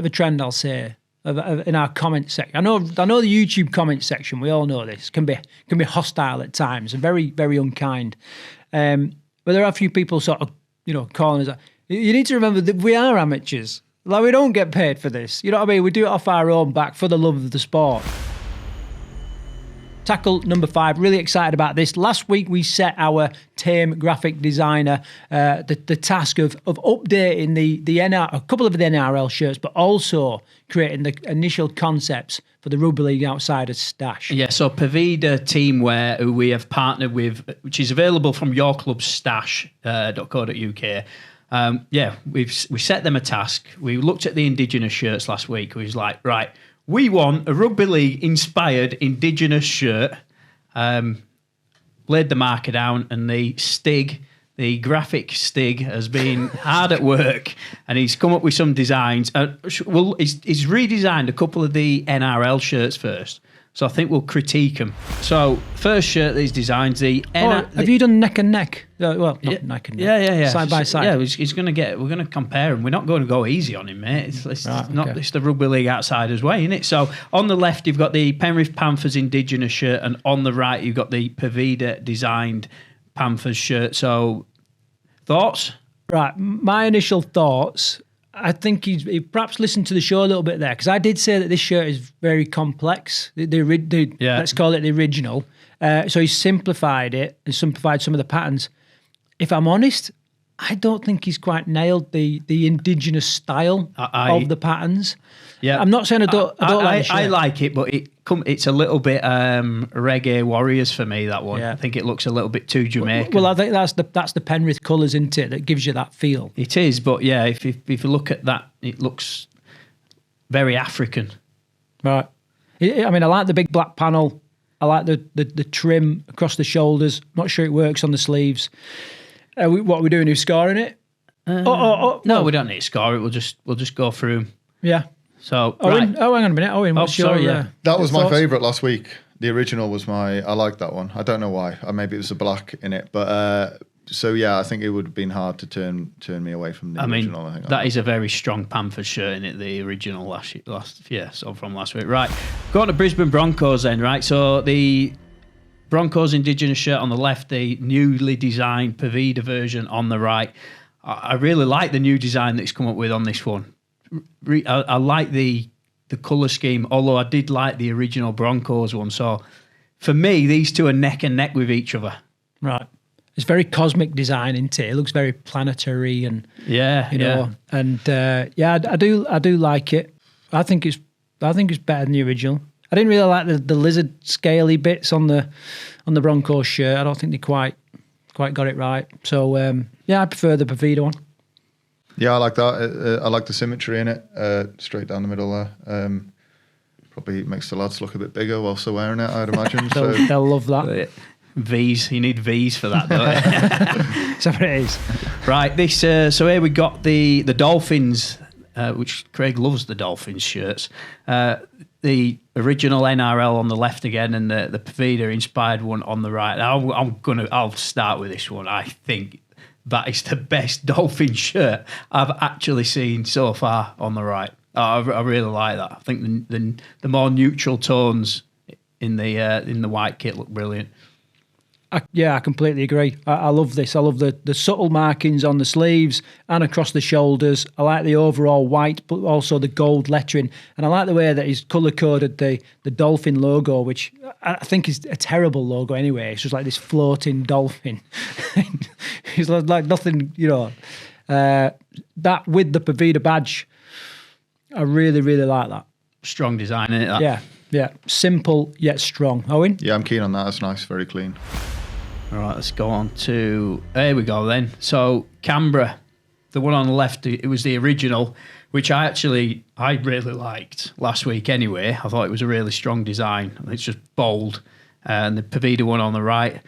trend, I'll say, in our comment section. I know the YouTube comment section. We all know this can be hostile at times and very, very unkind. But there are a few people sort of calling us. You need to remember that we are amateurs. Like, we don't get paid for this. You know what I mean? We do it off our own back for the love of the sport. Tackle number 5, really excited about this. Last week we set our tame graphic designer the task of updating the a couple of the NRL shirts, but also creating the initial concepts for the Rugby League Outsiders stash. Yeah, so Pavida Teamwear, who we have partnered with, which is available from yourclubstash.co.uk. We set them a task. We looked at the Indigenous shirts last week. We was like, right, we want a Rugby League inspired Indigenous shirt. Laid the marker down, and the graphic Stig has been hard at work, and he's come up with some designs. He's redesigned a couple of the NRL shirts first, so I think we'll critique them. So first shirt that he's designed, have you done neck and neck? Well, not neck and neck. Yeah. Side by side. Yeah, we're going to compare him. We're not going to go easy on him, mate. It's the Rugby League Outsiders way, isn't it? So on the left, you've got the Penrith Panthers Indigenous shirt, and on the right, you've got the Pavida designed Panthers shirt. So thoughts? Right, my initial thoughts, I think he perhaps listened to the show a little bit there, because I did say that this shirt is very complex. Let's call it the original. So he simplified it and simplified some of the patterns. If I'm honest, I don't think he's quite nailed the indigenous style of the patterns. Yeah, I'm not saying I don't like the shirt. I like it, but it's a little bit Reggae Warriors for me, that one. Yeah. I think it looks a little bit too Jamaican. Well, I think that's the Penrith colours, isn't it, that gives you that feel. It is, but yeah, if you look at that, it looks very African. Right. I mean, I like the big black panel. I like the trim across the shoulders. Not sure it works on the sleeves. What are we doing? Who's scoring it? No, we don't need to score it. We'll just go through. Yeah. So Owen, right. hang on a minute. Owen, what's your... sorry, yeah. That was my thoughts? favourite last week. The original was I like that one. I don't know why. Maybe it was the black in it. But so yeah, I think it would have been hard to turn me away from the original. I think that is a very strong Panthers shirt in it, the original last from last week. Right. Going to Brisbane Broncos then, right? So the Broncos Indigenous shirt on the left, the newly designed Pavida version on the right. I really like the new design that it's come up with on this one. I like the colour scheme, although I did like the original Broncos one. So for me, these two are neck and neck with each other. Right. It's very cosmic design, isn't it? It looks very planetary and you know. And I do like it. I think it's better than the original. I didn't really like the lizard scaly bits on the Broncos shirt. I don't think they quite got it right. So I prefer the Pavida one. Yeah, I like that. I like the symmetry in it, straight down the middle there. Probably makes the lads look a bit bigger whilst they're wearing it, I'd imagine. They'll love that. V's, you need V's for that, don't you? So it is. Right, this. So here we got the Dolphins, which Craig loves the Dolphins shirts. The original NRL on the left again, and the Pavida inspired one on the right. I'll start with this one. I think that is the best Dolphin shirt I've actually seen so far on the right. I really like that. I think the more neutral tones in the white kit look brilliant. I completely agree. I love this. I love the subtle markings on the sleeves and across the shoulders. I like the overall white, but also the gold lettering. And I like the way that he's colour-coded the Dolphin logo, which I think is a terrible logo anyway. It's just like this floating dolphin. It's like nothing, you know. That with the Pavida badge, I really, really like that. Strong design, isn't it? That? Yeah. Simple yet strong. Owen? Yeah, I'm keen on that. That's nice. Very clean. All right, let's go on to... There we go then. So, Canberra, the one on the left, it was the original, which I really liked last week anyway. I thought it was a really strong design. It's just bold. And the Pavida one on the right.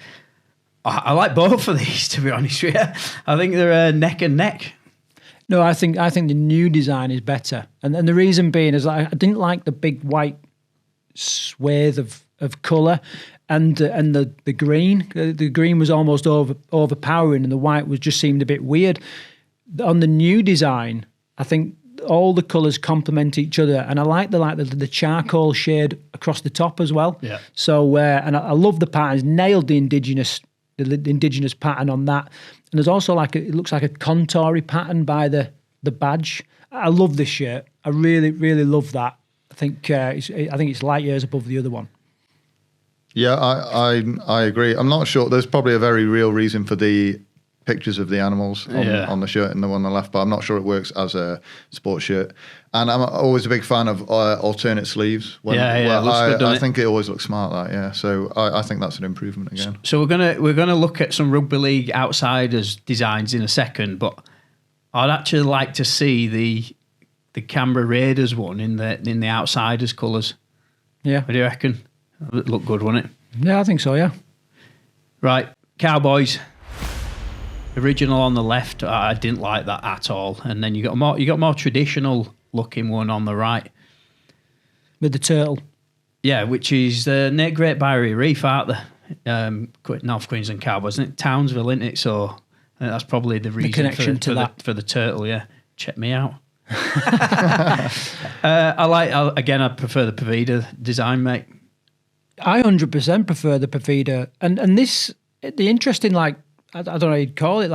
I like both of these, to be honest with you. I think they're neck and neck. No, I think the new design is better. And the reason being is I didn't like the big white swathe of colour. And the green, the green was almost overpowering, and the white just seemed a bit weird. On the new design, I think all the colours complement each other, and I like the charcoal shade across the top as well. Yeah. So and I love the patterns. Nailed the indigenous pattern on that, and there's also it looks like a contoury pattern by the badge. I love this shirt. I really, really love that. I think it's light years above the other one. Yeah, I agree. I'm not sure. There's probably a very real reason for the pictures of the animals on the shirt and the one on the left, but I'm not sure it works as a sports shirt. And I'm always a big fan of alternate sleeves. I think it always looks smart. So I think that's an improvement again. So we're gonna look at some rugby league outsiders designs in a second, but I'd actually like to see the Canberra Raiders one in the outsiders colours. Yeah, what do you reckon? It looked good, wouldn't it? Yeah, I think so, yeah. Right, Cowboys. Original on the left, I didn't like that at all. And then you got more traditional looking one on the right. With the turtle. Yeah, which is Nate Great Barrier Reef, aren't they? North Queensland Cowboys, isn't it? Townsville, isn't it? So that's probably the reason for the turtle, yeah. Check me out. I prefer the Pavida design, mate. I 100% prefer the Pavida, and this the interesting I don't know how you'd call it,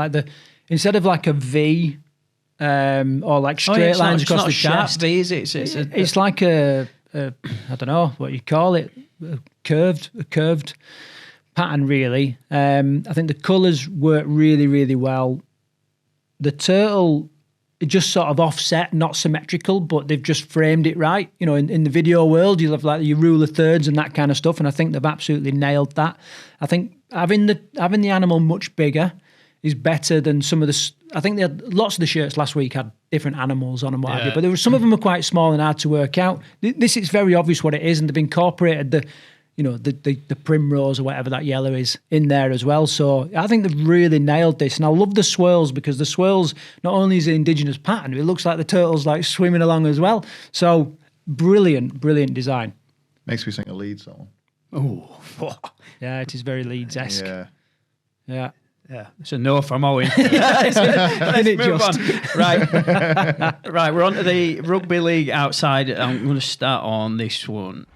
instead of like a V or like straight lines across the chest. V, is it? It's like a I don't know what you call it, a curved pattern, really. I think the colours work really, really well. The turtle, it just sort of offset, not symmetrical, but they've just framed it right. You know, in the video world, you'll have like your rule of thirds and that kind of stuff, and I think they've absolutely nailed that. I think having the animal much bigger is better than some of the. I think they had lots of the shirts last week had different animals on them, what have you, but there were some of them were quite small and hard to work out. This is very obvious what it is, and they've incorporated the primrose or whatever that yellow is in there as well. So I think they've really nailed this, and I love the swirls because the swirls not only is an indigenous pattern, it looks like the turtle's like swimming along as well. So brilliant design. Makes me think of Leeds, that one. Oh, yeah, it is very Leeds-esque. Yeah. It's a no from Owen. Let's move on. Right, we're on to the Rugby League Outside. I'm going to start on this one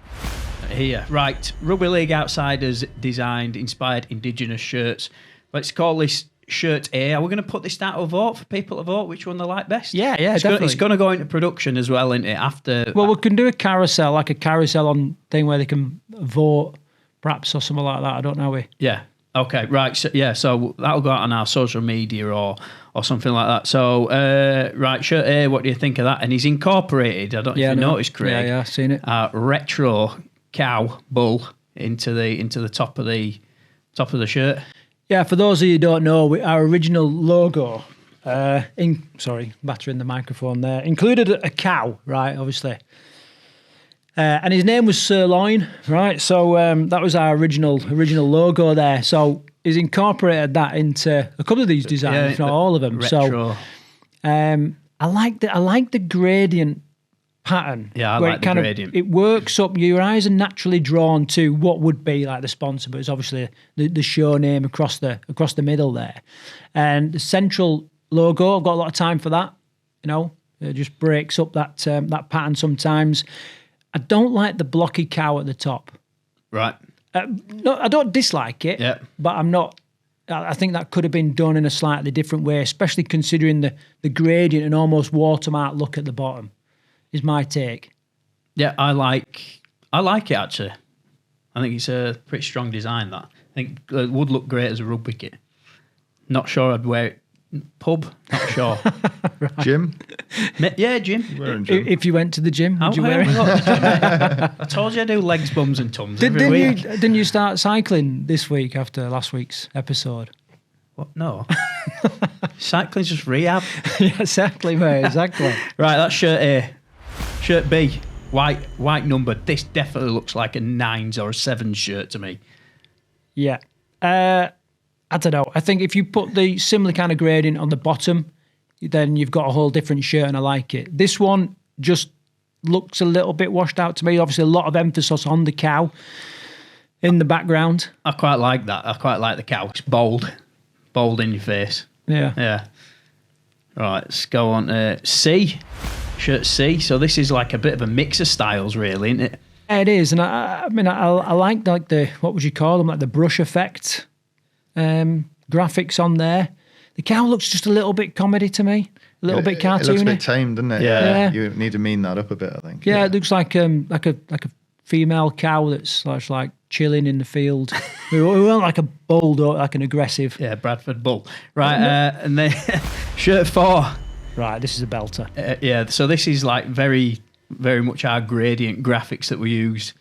here. Right, Rugby League Outsiders designed inspired Indigenous shirts. Let's call this shirt A. Are we going to put this down to a vote for people to vote which one they like best? Yeah, definitely. It's going to go into production as well, isn't it? After. Well, we can do a carousel, like a carousel on thing where they can vote, perhaps, or something like that. I don't know. Yeah. Okay, right. So that'll go out on our social media or something like that. So, right, shirt A, what do you think of that? And he's incorporated, I don't know if you noticed, Craig. Yeah, seen it. Retro cow bull into the top of the shirt. Yeah, for those of you who don't know, our original logo, battering the microphone there, included a cow, right, obviously. And his name was Sirloin, right? So that was our original logo there. So he's incorporated that into a couple of these designs, if not all of them. Retro. So I like the gradient pattern. Yeah, I like the gradient. It works up. Your eyes are naturally drawn to what would be like the sponsor, but it's obviously the show name across the middle there. And the central logo, I've got a lot of time for that. You know, it just breaks up that pattern sometimes. I don't like the blocky cow at the top. Right. No, I don't dislike it, but I'm not. I think that could have been done in a slightly different way, especially considering the gradient and almost watermark look at the bottom, is my take. Yeah, I like it, actually. I think it's a pretty strong design, that. I think it would look great as a rugby kit. Not sure I'd wear it. Pub, not sure. Right. Gym? Yeah, gym. If you went to the gym, would you wear it? I told you I do legs, bums and tums every week. Didn't you start cycling this week after last week's episode? What? No. Cycling's just rehab. Yeah, exactly, mate, exactly. Right, that's shirt A. Shirt B, white number. This definitely looks like a 9s or a 7s shirt to me. Yeah. I don't know. I think if you put the similar kind of gradient on the bottom, then you've got a whole different shirt, and I like it. This one just looks a little bit washed out to me. Obviously, a lot of emphasis on the cow in the background. I quite like that. I quite like the cow. It's bold in your face. Yeah. Right, let's go on to C. Shirt C. So this is like a bit of a mix of styles, really, isn't it? Yeah, it is. And I like the, what would you call them, like the brush effect graphics on there. The cow looks just a little bit comedy to me, a little bit cartoony. It looks a bit tame, doesn't it? Yeah. You need to mean that up a bit, I think. Yeah, it looks like a female cow that's like chilling in the field. we weren't like a bulldog, like an aggressive. Yeah, Bradford bull. Right, and then shirt 4. Right, this is a belter. Yeah, so this is like very, very much our gradient graphics that we use.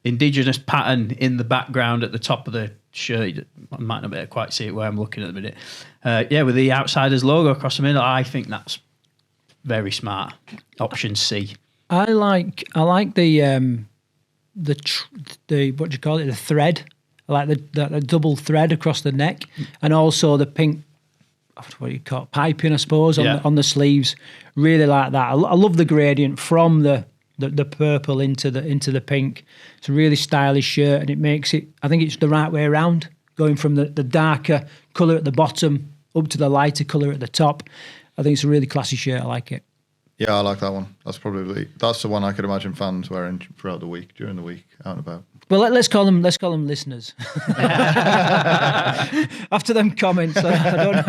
Indigenous pattern in the background at the top of the shirt. I might not be able to quite see it where I'm looking at the minute. With the Outsiders logo across the middle, I think that's very smart. Option C. I like the what do you call it? The thread. I like the double thread across the neck, and also the pink. What do you call it? Piping, I suppose, on the sleeves. Really like that. I love the gradient from the purple into the pink. It's a really stylish shirt, and it makes it. I think it's the right way around, going from the darker colour at the bottom up to the lighter colour at the top. I think it's a really classy shirt. I like it. Yeah, I like that one. That's the one I could imagine fans wearing throughout the week, during the week, out and about. Well, let's call them listeners. After them comments, I don't know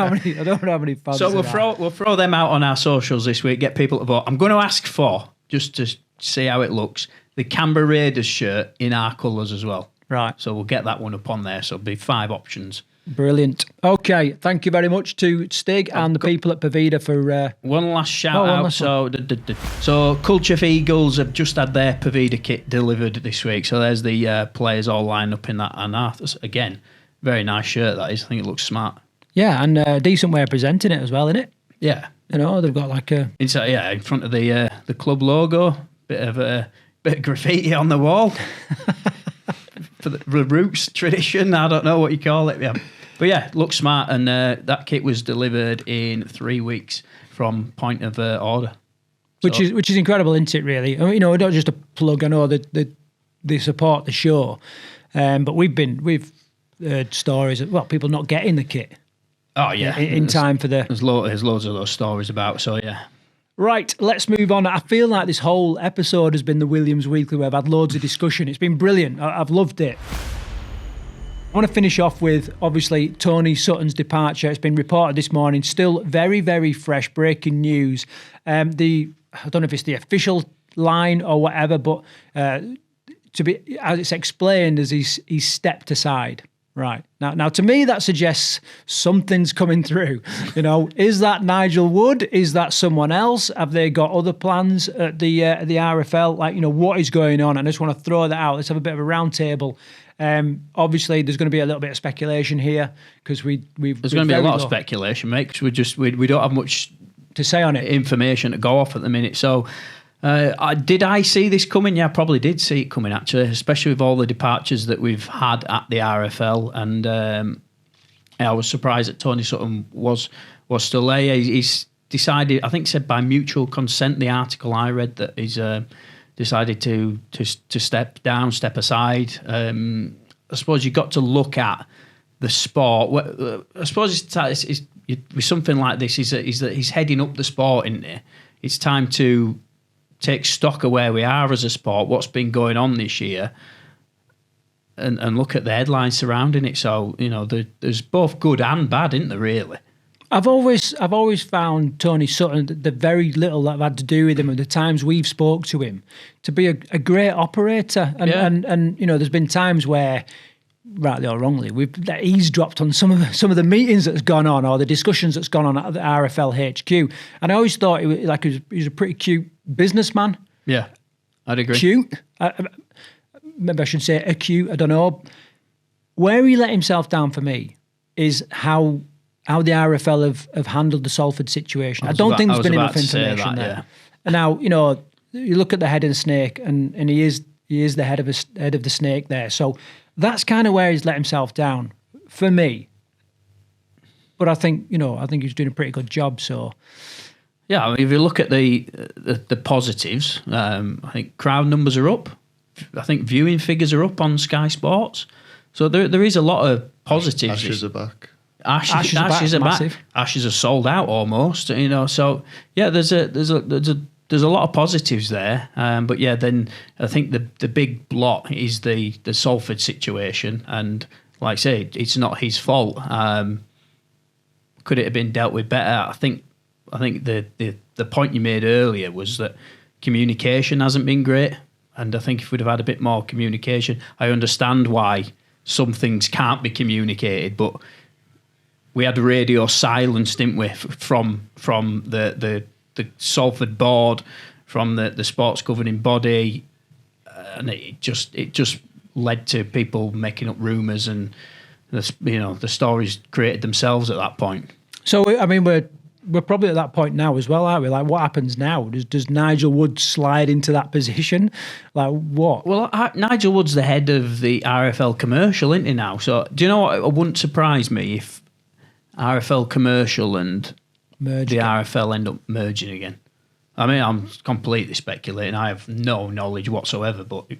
how many fans. So we'll throw them out on our socials this week. Get people to vote. I'm going to ask for, just to see how it looks, the Canberra Raiders shirt in our colours as well. Right. So we'll get that one up on there. So it'll be 5 options. Brilliant. Okay, thank you very much to Stig and the people at Pavida for... One last shout out. So Culture for Eagles have just had their Pavida kit delivered this week. So there's the players all lined up in that. And again, very nice shirt that is. I think it looks smart. Yeah, and a decent way of presenting it as well, isn't it? Yeah. You know, they've got like a... It's in front of the club logo. Bit of graffiti on the wall. For the roots tradition, I don't know what you call it. Yeah. But yeah, looks smart, and that kit was delivered in 3 weeks from point of order, which is incredible, isn't it? Really, I mean, you know, not just a plug. I know that they support the show, but we've heard stories of people not getting the kit. Oh yeah, in time for the. There's loads of those stories about. So yeah. Right, let's move on. I feel like this whole episode has been the Williams Weekly, where I've had loads of discussion. It's been brilliant. I've loved it. I want to finish off with, obviously, Tony Sutton's departure. It's been reported this morning, still very, very fresh, breaking news. I don't know if it's the official line or whatever, but as it's explained, as he's stepped aside. Right. Now, to me, that suggests something's coming through. You know, is that Nigel Wood? Is that someone else? Have they got other plans at the RFL? Like, you know, what is going on? I just want to throw that out. Let's have a bit of a round table. Obviously, there's going to be a little bit of speculation here because there's going to be a lot of speculation, mate. Because we don't have much to say on it, information to go off at the minute. So, did I see this coming? Yeah, I probably did see it coming actually, especially with all the departures that we've had at the RFL. And I was surprised that Tony Sutton was still there. He's decided, I think, said by mutual consent. The article I read that he's decided to step down, step aside. I suppose you've got to look at the sport. I suppose it's with something like this is that he's heading up the sport, isn't it? It's time to take stock of where we are as a sport, what's been going on this year, and look at the headlines surrounding it. So, you know, there's both good and bad, isn't there, really? I've always found Tony Sutton, the very little that I've had to do with him and the times we've spoke to him, to be a great operator. And you know, there's been times where, rightly or wrongly, we've eavesdropped on some of the meetings that's gone on or the discussions that's gone on at the RFL HQ. And I always thought he was a pretty cute businessman. Yeah, I'd agree. Cute. Maybe I should say acute. I don't know. Where he let himself down for me is how the RFL have handled the Salford situation. I don't think there's been enough information there. Yeah. And now, you know, you look at the head of the snake, and he is the head of the snake there. So that's kind of where he's let himself down for me. But I think he's doing a pretty good job. So yeah, I mean, if you look at the positives, I think crowd numbers are up. I think viewing figures are up on Sky Sports. So there is a lot of positives. Ashes are back. Ashes are back. Ashes are sold out almost. You know, so yeah, there's a lot of positives there. But yeah, then I think the big blot is the Salford situation, and like I say, it's not his fault. Could it have been dealt with better? I think the point you made earlier was that communication hasn't been great, and I think if we'd have had a bit more communication, I understand why some things can't be communicated, but we had radio silence, didn't we, from the Salford board, from the sports governing body, and it just led to people making up rumours, and the stories created themselves at that point. So I mean, we're probably at that point now as well, aren't we? Like, what happens now? Does Nigel Wood slide into that position? Like, what? Well, Nigel Wood's the head of the RFL commercial, isn't he now? So do you know what? It wouldn't surprise me if RFL commercial and the RFL end up merging again. I mean, I'm completely speculating. I have no knowledge whatsoever, but it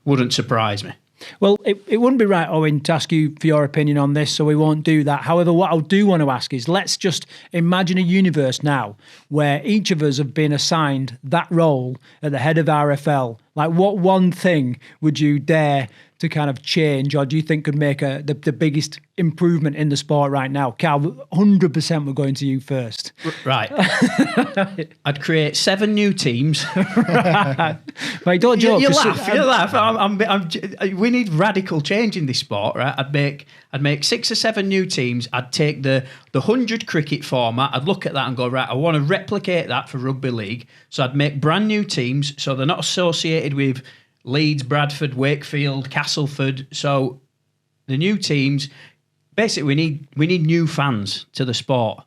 wouldn't surprise me. Well, it wouldn't be right, Owen, to ask you for your opinion on this, so we won't do that. However, what I do want to ask is, let's just imagine a universe now where each of us have been assigned that role at the head of RFL. Like, what one thing would you dare to kind of change, or do you think could make the biggest improvement in the sport right now? Cal, 100% we're going to you first. Right. I'd create 7 new teams. Right, don't joke. You laugh. We need radical change in this sport, right? I'd make 6 or 7 new teams. I'd take the 100 cricket format. I'd look at that and go, right, I want to replicate that for rugby league. So I'd make brand new teams so they're not associated with Leeds, Bradford, Wakefield, Castleford. So the new teams, basically we need new fans to the sport.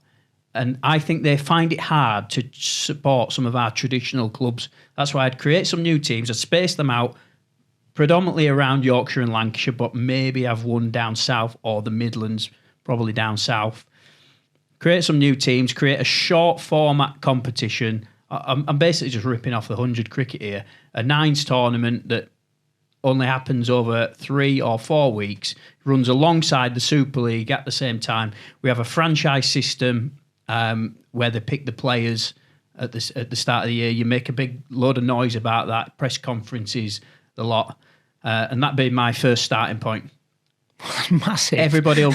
And I think they find it hard to support some of our traditional clubs. That's why I'd create some new teams. I'd space them out predominantly around Yorkshire and Lancashire, but maybe have one down south or the Midlands, probably down south. Create some new teams, create a short format competition. I'm basically just ripping off the 100 cricket here. A 9s tournament that only happens over 3 or 4 weeks, runs alongside the Super League at the same time. We have a franchise system where they pick the players at the start of the year. You make a big load of noise about that, press conferences, the lot. And that'd be my first starting point. Massive. Everybody will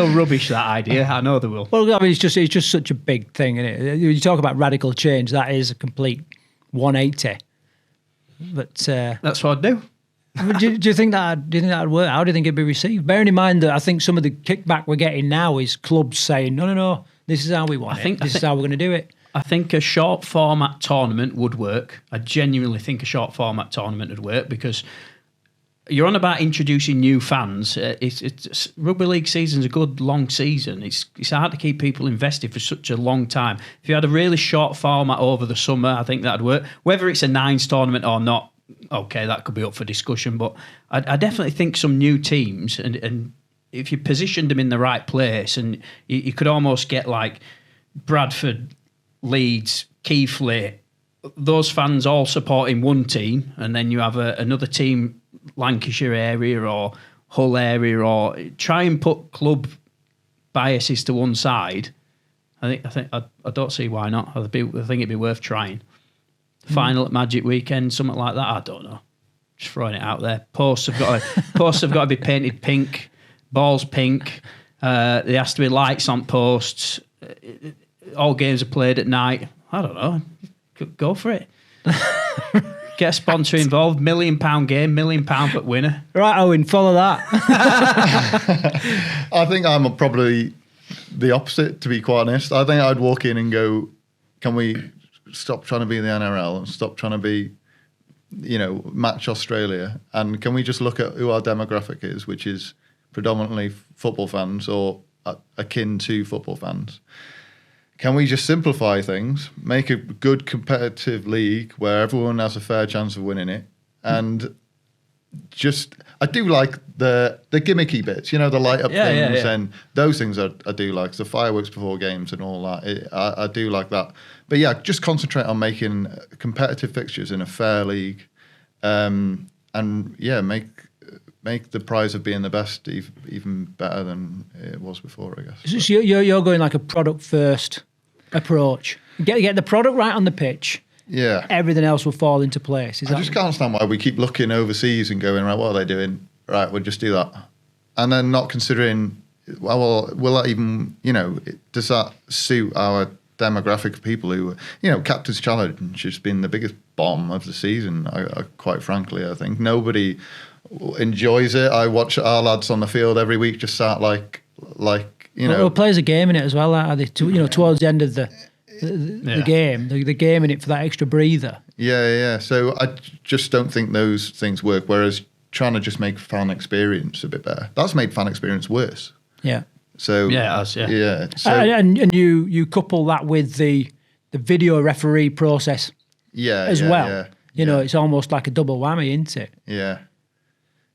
rubbish that idea. I know they will. Well, I mean, it's just such a big thing, isn't it? You talk about radical change, that is a complete 180. But that's what I'd do. do you think that'd work? How do you think it'd be received? Bearing in mind that I think some of the kickback we're getting now is clubs saying, no, this is how we want it. This is how we're going to do it. I think a short format tournament would work. I genuinely think a short format tournament would work because you're on about introducing new fans. It's rugby league season's a good long season. It's hard to keep people invested for such a long time. If you had a really short format over the summer, I think that'd work. Whether it's a 9s tournament or not, okay, that could be up for discussion. But I definitely think some new teams, and if you positioned them in the right place, and you could almost get like Bradford, Leeds, Keighley, those fans all supporting one team, and then you have another team, Lancashire area or Hull area, or try and put club biases to one side. I don't see why not. I think it'd be worth trying. Final at Magic Weekend, something like that. I don't know. Just throwing it out there. Posts have got to be painted pink, balls pink. There has to be lights on posts. All games are played at night. I don't know. Go for it. Get a sponsor involved. £1 million game, £1 million for winner. Right, Owen, follow that. I think I'm probably the opposite, to be quite honest. I think I'd walk in and go, can we stop trying to be the NRL and stop trying to be, match Australia? And can we just look at who our demographic is, which is predominantly football fans or akin to football fans? Can we just simplify things, make a good competitive league where everyone has a fair chance of winning it? And I do like the gimmicky bits, the light up things and those things I do like, the fireworks before games and all that. I do like that. But yeah, just concentrate on making competitive fixtures in a fair league, and make the prize of being the best even better than it was before, I guess. So you're going like a product first approach. Get the product right on the pitch. Yeah. Everything else will fall into place. I just can't understand why we keep looking overseas and going, right, what are they doing? Right, we'll just do that. And then not considering, well, will that even, does that suit our demographic of people who, Captain's Challenge has been the biggest bomb of the season, quite frankly, I think. Nobody enjoys it. I watch our lads on the field every week just sat like Well, players are gaming it as well, are they? Towards the end of the game, they're gaming it for that extra breather. Yeah. So I just don't think those things work. Whereas trying to just make fan experience a bit better, that's made fan experience worse. Yeah. So yeah. So, and you couple that with the video referee process. As well. Yeah. It's almost like a double whammy, isn't it? Yeah.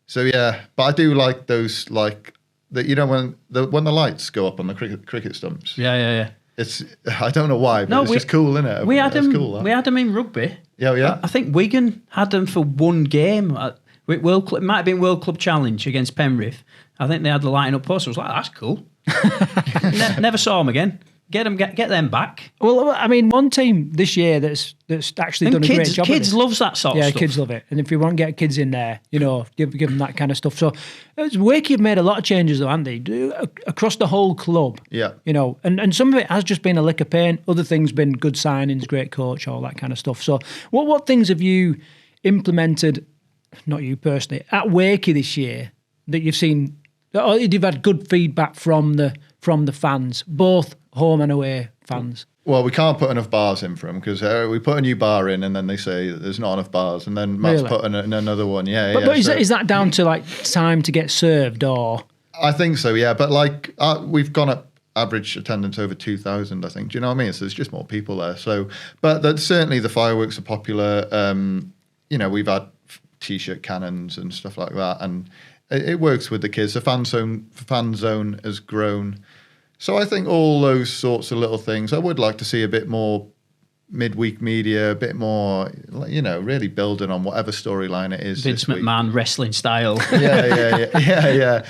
So but I do like those when the lights go up on the cricket stumps. Yeah. It's I don't know why, but it's just cool, isn't it? We had them in rugby. Yeah. I think Wigan had them for one game. It might have been World Club Challenge against Penrith. I think they had the lighting up poster. I was like, that's cool. Never saw them again. Get them back. Well, I mean, one team this year that's actually done a great job. Kids loves that sort of stuff. Yeah, kids love it. And if you want to get kids in there, give them that kind of stuff. So Wakey have made a lot of changes though, haven't they? Across the whole club. Yeah. And some of it has just been a lick of paint. Other things been good signings, great coach, all that kind of stuff. So what things have you implemented, not you personally, at Wakey this year that you've seen, or you've had good feedback from the fans, both home and away fans? Well, we can't put enough bars in for them because we put a new bar in and then they say there's not enough bars, and then Matt's put in another one. Yeah, but is that down to like time to get served, or? I think so, yeah. But like we've gone up average attendance over 2,000, I think. Do you know what I mean? So there's just more people there. So, but certainly the fireworks are popular. We've had T-shirt cannons and stuff like that, and it works with the kids. The fan zone has grown. So I think all those sorts of little things, I would like to see a bit more midweek media, a bit more, really building on whatever storyline it is. Vince McMahon wrestling style. Yeah.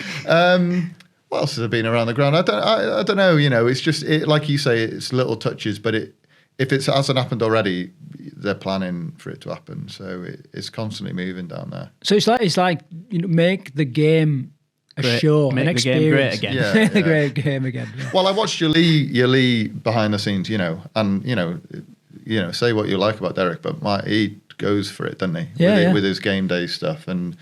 What else has been around the ground? I don't know. It's just like you say, it's little touches, but if it hasn't happened already, they're planning for it to happen. So it's constantly moving down there. So it's like make the game a show, make an the game great again. Yeah, make the great game again. Yeah. Well, I watched your Lee behind the scenes, and say what you like about Derek, but he goes for it, doesn't he? With his game day stuff, and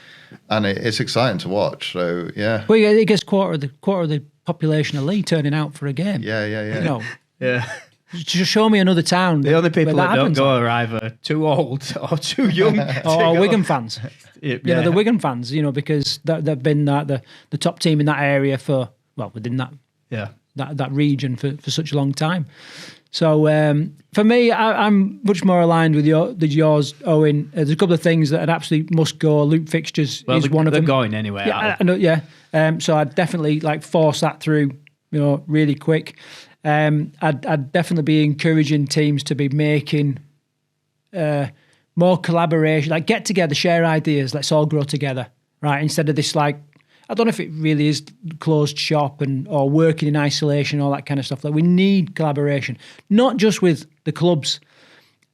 it's exciting to watch. So yeah. Well, he gets quarter of the population of Lee turning out for a game. Yeah. Yeah. Just show me another town. The only people that don't go are either too old or too young. Or Wigan fans. Yeah. The Wigan fans, because they've been the top team in that area within that region for such a long time. So for me, I'm much more aligned with yours, Owen. There's a couple of things that absolutely must go. Loop fixtures is one of them. They're going anyway. Yeah, I know, yeah. So I'd definitely force that through, really quick. I'd definitely be encouraging teams to be making more collaboration, like get together, share ideas, let's all grow together, right? Instead of this I don't know if it really is closed shop or working in isolation, all that kind of stuff. Like we need collaboration, not just with the clubs,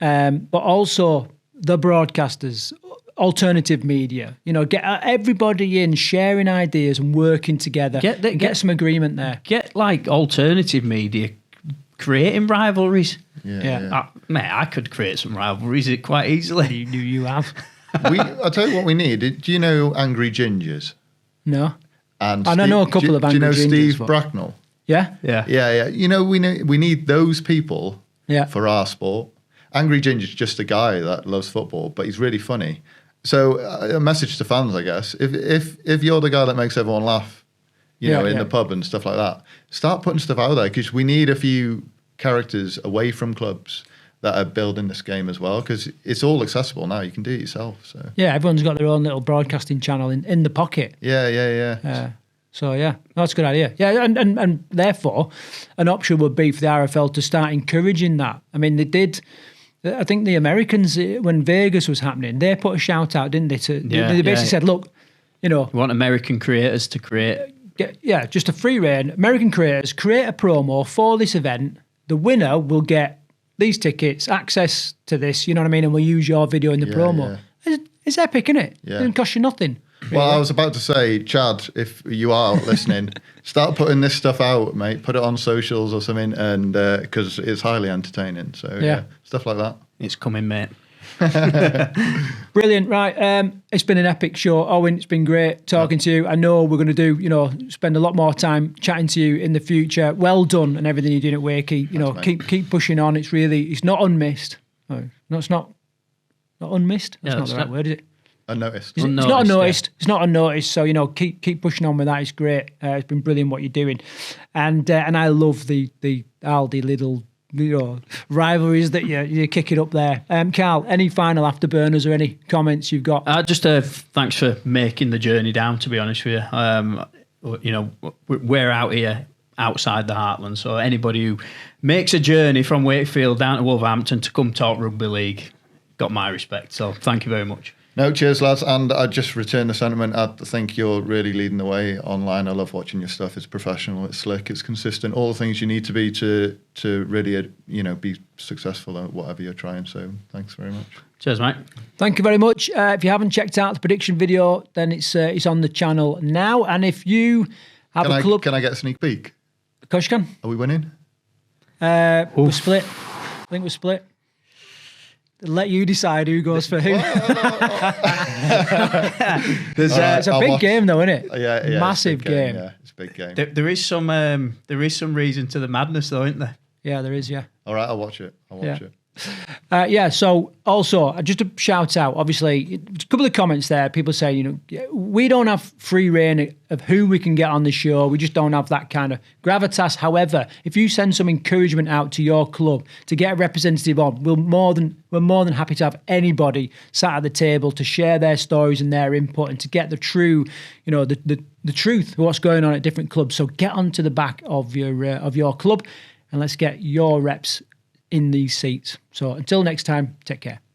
but also the broadcasters, alternative media. Get everybody in, sharing ideas and working together. Get some agreement there. Get alternative media creating rivalries. Yeah. Mate, I could create some rivalries quite easily. You have. I'll tell you what we need. Do you know Angry Gingers? No. And I know a couple of Angry Gingers. Do you know Steve Bracknell? Yeah. Yeah. We need those people for our sport. Angry Ginger's just a guy that loves football, but he's really funny. So a message to fans, I guess, if you're the guy that makes everyone laugh, in the pub and stuff like that, start putting stuff out there, because we need a few characters away from clubs that are building this game as well, because it's all accessible now. You can do it yourself. So yeah, everyone's got their own little broadcasting channel in the pocket. Yeah. So yeah, that's a good idea. Yeah, and therefore, an option would be for the RFL to start encouraging that. I mean, they did. I think the Americans, when Vegas was happening, they put a shout out, didn't they? They basically said, look, we want American creators to create. Just a free reign. American creators create a promo for this event. The winner will get these tickets, access to this, you know what I mean? And we'll use your video in the promo. Yeah. It's epic, isn't it? Yeah. It doesn't cost you nothing. Really. Well, I was about to say, Chad, if you are listening, start putting this stuff out, mate. Put it on socials or something, and because it's highly entertaining. So yeah, stuff like that. It's coming, mate. Brilliant. Right. It's been an epic show. Owen, it's been great talking to you. I know we're going to do, spend a lot more time chatting to you in the future. Well done and everything you're doing at Wakey. Thanks, keep pushing on. It's not unmissed. No, it's not unmissed. That's not the right word, is it? Unnoticed. It's not unnoticed. Yeah. It's not unnoticed. So keep pushing on with that. It's great. It's been brilliant what you're doing, and I love the Aldi little rivalries that you're kicking up there. Carl, any final afterburners or any comments you've got? Just thanks for making the journey down. To be honest with you, we're out here outside the heartland, so anybody who makes a journey from Wakefield down to Wolverhampton to come talk rugby league got my respect. So thank you very much. No, cheers, lads. And I just return the sentiment. I think you're really leading the way online. I love watching your stuff. It's professional, it's slick, it's consistent. All the things you need to be to really, be successful at whatever you're trying. So thanks very much. Cheers, mate. Thank you very much. If you haven't checked out the prediction video, then it's on the channel now. And if you have a club... Can I get a sneak peek? Of course you can. Are we winning? We're split. I think we're split. Let you decide who goes for who. It's a big game, though, isn't it? Yeah, massive game. Yeah, it's a big game. There is some reason to the madness, though, isn't there? Yeah, there is. Yeah. All right, I'll watch it. So also, just a shout out, obviously, a couple of comments there. People saying, we don't have free reign of who we can get on the show. We just don't have that kind of gravitas. However, if you send some encouragement out to your club to get a representative on, we're more than happy to have anybody sat at the table to share their stories and their input and to get the true, the truth of what's going on at different clubs. So get onto the back of your club and let's get your reps in these seats. So until next time, take care.